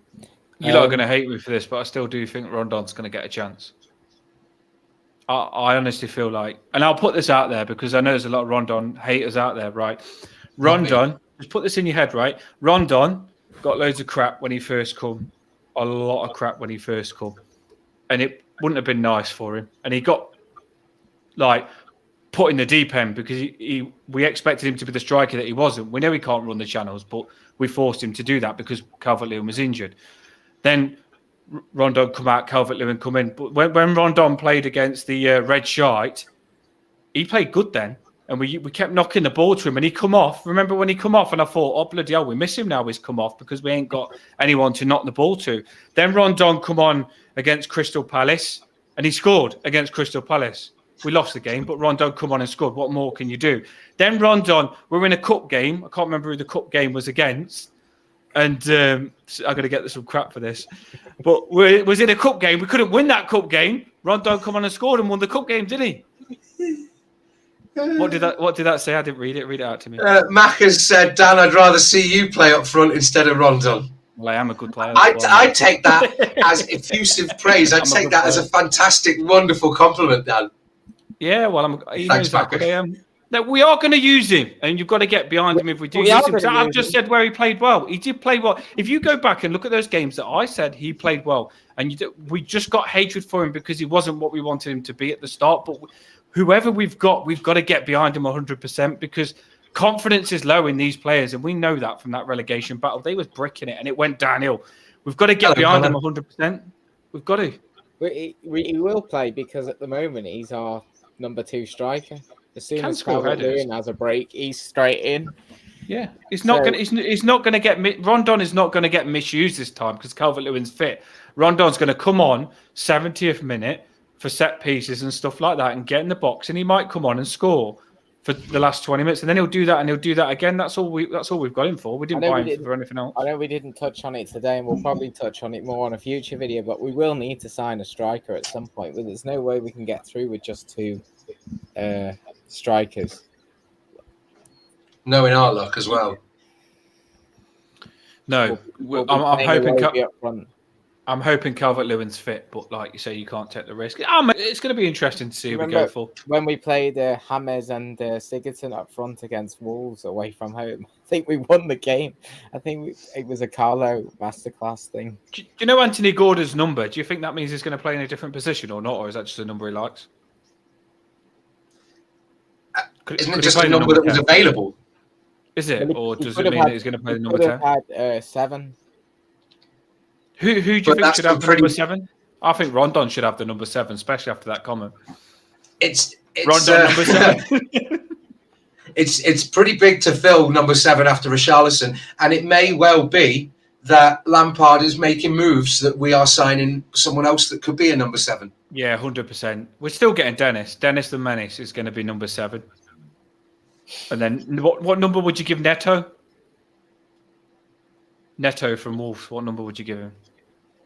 You lot are going to hate me for this, but I still do think Rondon's going to get a chance. I honestly feel like, and I'll put this out there because I know there's a lot of Rondon haters out there, right? Rondon, just put this in your head, right? Rondon got loads of crap when he first come, a lot of crap when he first come, and it wouldn't have been nice for him. And he got put in the deep end because we expected him to be the striker that he wasn't. We know he can't run the channels, but we forced him to do that because Calvert-Lewin was injured. Then Rondon come out, Calvert-Lewin come in. But when Rondon played against the Red Shite, he played good then. And we kept knocking the ball to him and he come off. Remember when he come off and I thought, oh, bloody hell, we miss him now he's come off because we ain't got anyone to knock the ball to. Then Rondon come on against Crystal Palace and he scored against Crystal Palace. We lost the game, but Rondon come on and scored. What more can you do? Then Rondon, we're in a cup game. I can't remember who the cup game was against. And I'm going to get some crap for this. But it was in a cup game. We couldn't win that cup game. Rondon come on and scored and won the cup game, didn't he? What did that say? I didn't read it. Read it out to me. Mac has said, Dan, I'd rather see you play up front instead of Rondon. Well, I am a good player. I take that as effusive praise. I take that as a fantastic, wonderful compliment, Dan. Yeah, well, he knows how good I am. No, we are going to use him, and you've got to get behind him if we do use him. So I've just said where he played well. He did play well. If you go back and look at those games that I said he played well, and we just got hatred for him because he wasn't what we wanted him to be at the start. But whoever we've got to get behind him 100% because confidence is low in these players, and we know that from that relegation battle. They was bricking it, and it went downhill. We've got to get Hello, behind him Colin. 100%. We've got to. He will play because at the moment he's our number 2 striker. As soon Can as score headers. Calvert-Lewin has a break, he's straight in. Yeah, he's not going. He's not going to get. Rondon is not going to get misused this time because Calvert-Lewin's fit. Rondon's going to come on 70th minute for set pieces and stuff like that, and get in the box, and he might come on and score for the last 20 minutes, and then he'll do that, and he'll do that again. That's all we've got him for. We didn't buy him for anything else. I know we didn't touch on it today, and we'll probably touch on it more on a future video. But we will need to sign a striker at some point. But there's no way we can get through with just 2 strikers. Knowing our luck as well. No, I'm hoping. I'm hoping Calvert-Lewin's fit, but like you say, you can't take the risk. It's going to be interesting to see who we go for. When we played James and Sigurdsson up front against Wolves away from home, I think we won the game. I think it was a Carlo masterclass thing. Do you know Anthony Gordon's number? Do you think that means he's going to play in a different position or not, or is that just a number he likes? Isn't it just a number that was available? Is it, or does it mean that he's going to play the number 10? Had 7. Who do you think should have the number 7? I think Rondon should have the number 7, especially after that comment. It's Rondon number 7. It's pretty big to fill number 7 after Richarlison, and it may well be that Lampard is making moves that we are signing someone else that could be a number 7. Yeah, 100%. We're still getting Dennis. Dennis the Menace is going to be number 7. And then what number would you give Neto? Neto from Wolves, what number would you give him?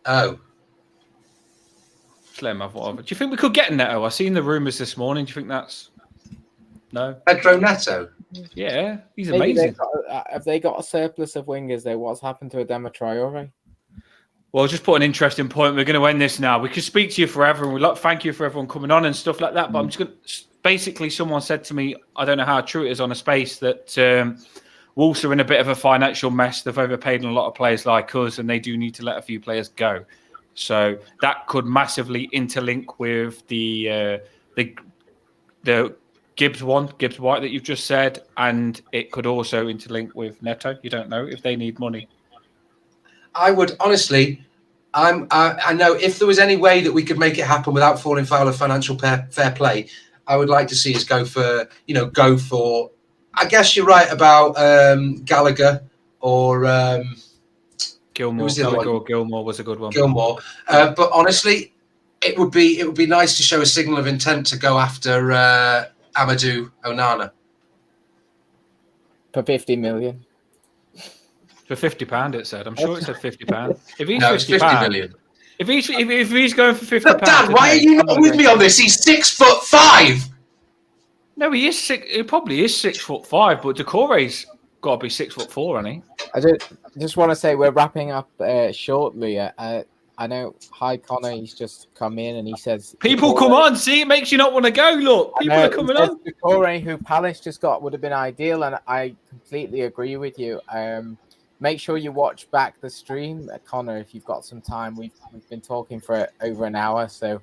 Oh. Just let him have whatever. Do you think we could get Neto? I've seen the rumours this morning. Do you think that's... No? Pedro Neto? Yeah, he's amazing. Have they got a surplus of wingers there? What's happened to Adama Traore? Well, just put an interesting point. We're going to end this now. We could speak to you forever, and we'd thank you for everyone coming on and stuff like that. But I'm just going to... Basically, someone said to me, I don't know how true it is on a space, that Wolves are in a bit of a financial mess. They've overpaid a lot of players like us, and they do need to let a few players go. So that could massively interlink with the Gibbs-White that you've just said, and it could also interlink with Neto. You don't know if they need money. I would honestly... I know if there was any way that we could make it happen without falling foul of financial fair play, I would like to see us go for. I guess you're right about Gallagher or Gilmore. Gallagher or Gilmore was a good one. Gilmore, but honestly, it would be nice to show a signal of intent to go after Amadou Onana for 50 million. For £50, it said. I'm sure it said £50. If he's no, it's 50 million. If he's going for £50, Dad, why are you not with me on this? He's 6'5". No, he is six. He probably is 6'5", but Decore's got to be 6'4", hasn't he? I just want to say we're wrapping up shortly. I know. Hi, Connor. He's just come in and he says, "People, come on! See, it makes you not want to go. Look, people are coming on." Decore, who Palace just got, would have been ideal, and I completely agree with you. Make sure you watch back the stream, Connor, if you've got some time. We've been talking for over an hour, so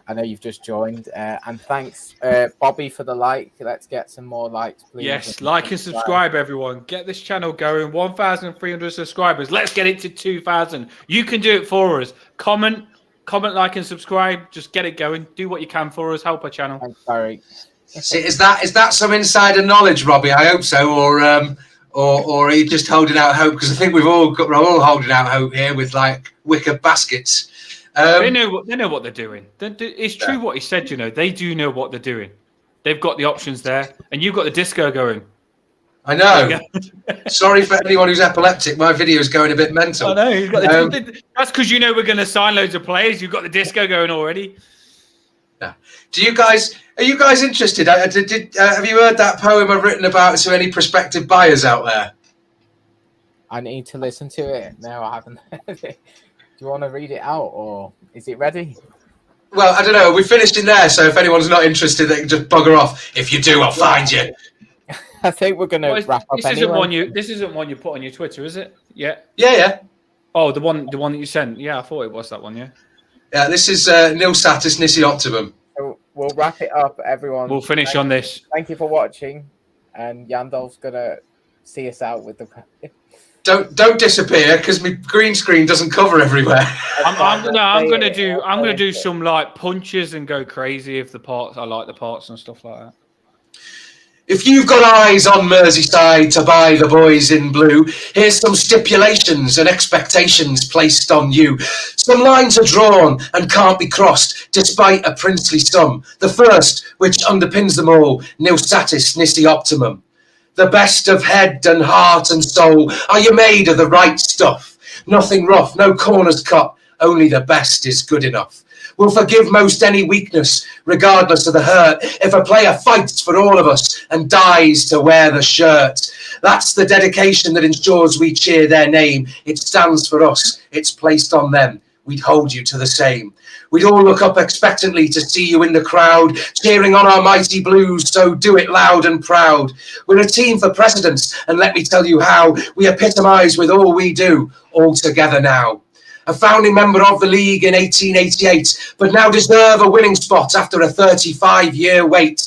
I know you've just joined. And thanks, Bobby, for the like. Let's get some more likes, please. Yes, like and subscribe, everyone. Get this channel going. 1,300 subscribers. Let's get it to 2,000. You can do it for us. Comment, like, and subscribe. Just get it going. Do what you can for us. Help our channel. Thanks, Barry. See, is that some insider knowledge, Robbie? I hope so. Or are you just holding out hope? Because I think we're all holding out hope here with like wicker baskets. They know what they're doing. It's true what he said. You know, they do know what they're doing. They've got the options there, and you've got the disco going. I know. Sorry for anyone who's epileptic. My video is going a bit mental. I know. You've got that's because you know we're going to sign loads of players. You've got the disco going already. Yeah. Are you guys interested? Have you heard that poem I've written about to any prospective buyers out there? I need to listen to it. No, I haven't heard it. Do you want to read it out, or is it ready? Well, I don't know. We finished in there, so if anyone's not interested, they can just bugger off. If you do, I'll find you. I think we're going to wrap up anyway. This isn't one you put on your Twitter, is it? Yeah. Yeah. Oh, the one that you sent. Yeah, I thought it was that one. Yeah. Yeah, this is Nil Satis Nisi Optimum. So we'll wrap it up, everyone. We'll finish on this. Thank you for watching, and Yandalf's going to see us out with the... Don't disappear because my green screen doesn't cover everywhere. I'm gonna do some like punches and go crazy if the parts. I like the parts and stuff like that. If you've got eyes on Merseyside to buy the boys in blue, here's some stipulations and expectations placed on you. Some lines are drawn and can't be crossed, despite a princely sum. The first, which underpins them all, nil satis nisi optimum. The best of head and heart and soul. Are you made of the right stuff? Nothing rough, no corners cut. Only the best is good enough. We'll forgive most any weakness, regardless of the hurt, if a player fights for all of us and dies to wear the shirt. That's the dedication that ensures we cheer their name. It stands for us. It's placed on them. We'd hold you to the same. We'd all look up expectantly to see you in the crowd, cheering on our mighty Blues, so do it loud and proud. We're a team for precedence, and let me tell you how. We epitomise with all we do, all together now. A founding member of the league in 1888, but now deserve a winning spot after a 35-year wait.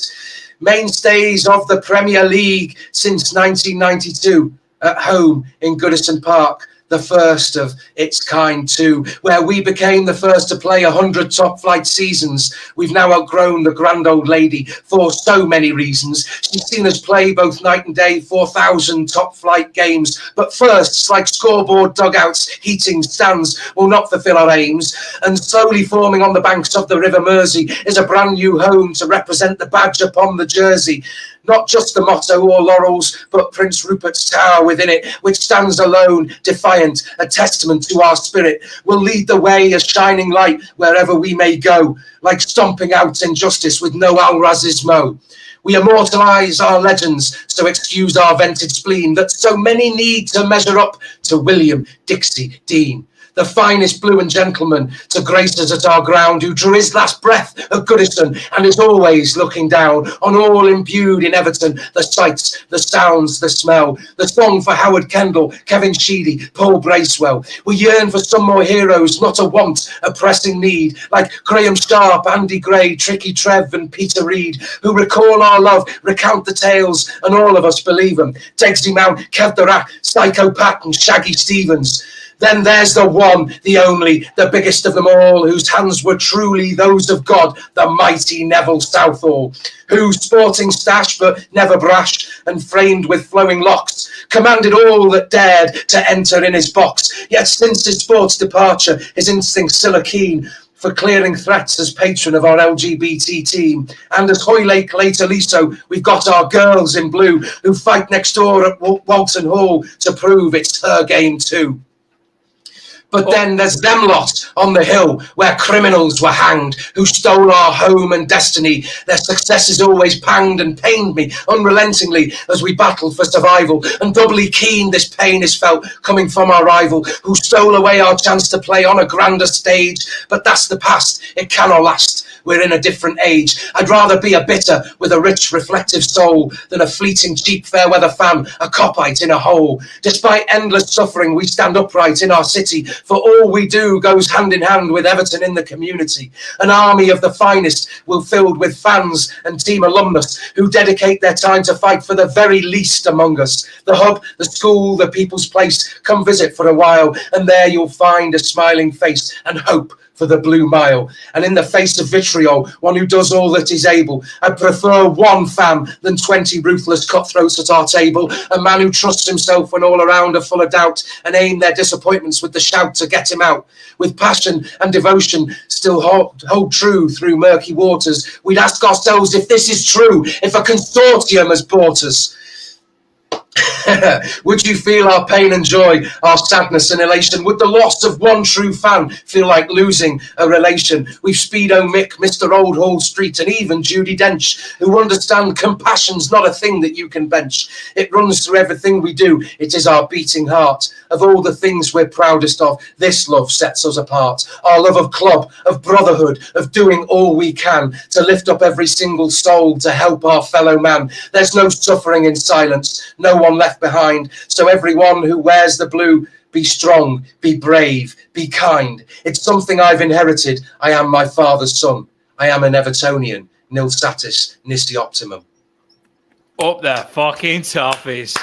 Mainstays of the Premier League since 1992, at home in Goodison Park. The first of its kind too, where we became the first to play 100 top-flight seasons. We've now outgrown the grand old lady for so many reasons. She's seen us play both night and day, 4,000 top-flight games. But firsts, like scoreboard dugouts, heating stands, will not fulfil our aims. And slowly forming on the banks of the River Mersey is a brand new home to represent the badge upon the jersey. Not just the motto or laurels, but Prince Rupert's Tower within it, which stands alone, defiant, a testament to our spirit, will lead the way, a shining light wherever we may go, like stomping out injustice with no al-razismo. We immortalise our legends, so excuse our vented spleen, that so many need to measure up to William Dixie Dean. The finest blue and gentleman to grace us at our ground, who drew his last breath at Goodison and is always looking down on all imbued in Everton, the sights, the sounds, the smell, the song for Howard Kendall, Kevin Sheedy, Paul Bracewell. We yearn for some more heroes, not a want, a pressing need, like Graham Sharp, Andy Gray, Tricky Trev and Peter Reid, who recall our love, recount the tales, and all of us believe them. Degsy Mount, Kev the Rat, Psycho Pat and Shaggy Stevens. Then there's the one, the only, the biggest of them all, whose hands were truly those of God, the mighty Neville Southall, who, sporting stash but never brash, and framed with flowing locks, commanded all that dared to enter in his box. Yet since his sport's departure, his instincts still are keen for clearing threats as patron of our LGBT team. And as Hoylake later Liso, we've got our girls in blue, who fight next door at Walton Hall to prove it's her game too. But then there's them lot on the hill where criminals were hanged, who stole our home and destiny. Their successes always panged and pained me unrelentingly as we battled for survival. And doubly keen this pain is felt coming from our rival, who stole away our chance to play on a grander stage. But that's the past, it cannot last. We're in a different age. I'd rather be a bitter with a rich, reflective soul than a fleeting, cheap, fair-weather fan, a copite in a hole. Despite endless suffering, we stand upright in our city, for all we do goes hand in hand with Everton in the community. An army of the finest will filled with fans and team alumnus who dedicate their time to fight for the very least among us. The hub, the school, the people's place. Come visit for a while, and there you'll find a smiling face and hope for the Blue Mile. And in the face of vitriol, one who does all that is able. I prefer one fan than 20 ruthless cutthroats at our table. A man who trusts himself when all around are full of doubt, and aim their disappointments with the shout to get him out. With passion and devotion still hold true through murky waters, we'd ask ourselves if this is true, if a consortium has bought us. Would you feel our pain and joy, our sadness and elation? Would the loss of one true fan feel like losing a relation? We've Speedo Mick, Mr. Old Hall Street, and even Judi Dench, who understand compassion's not a thing that you can bench. It runs through everything we do. It is our beating heart. Of all the things we're proudest of, this love sets us apart. Our love of club, of brotherhood, of doing all we can to lift up every single soul, to help our fellow man. There's no suffering in silence, no one left behind. So everyone who wears the blue, be strong, be brave, be kind. It's something I've inherited. I am my father's son. I am an Evertonian. Nil satis nisi optimum. Up there, fucking toughies.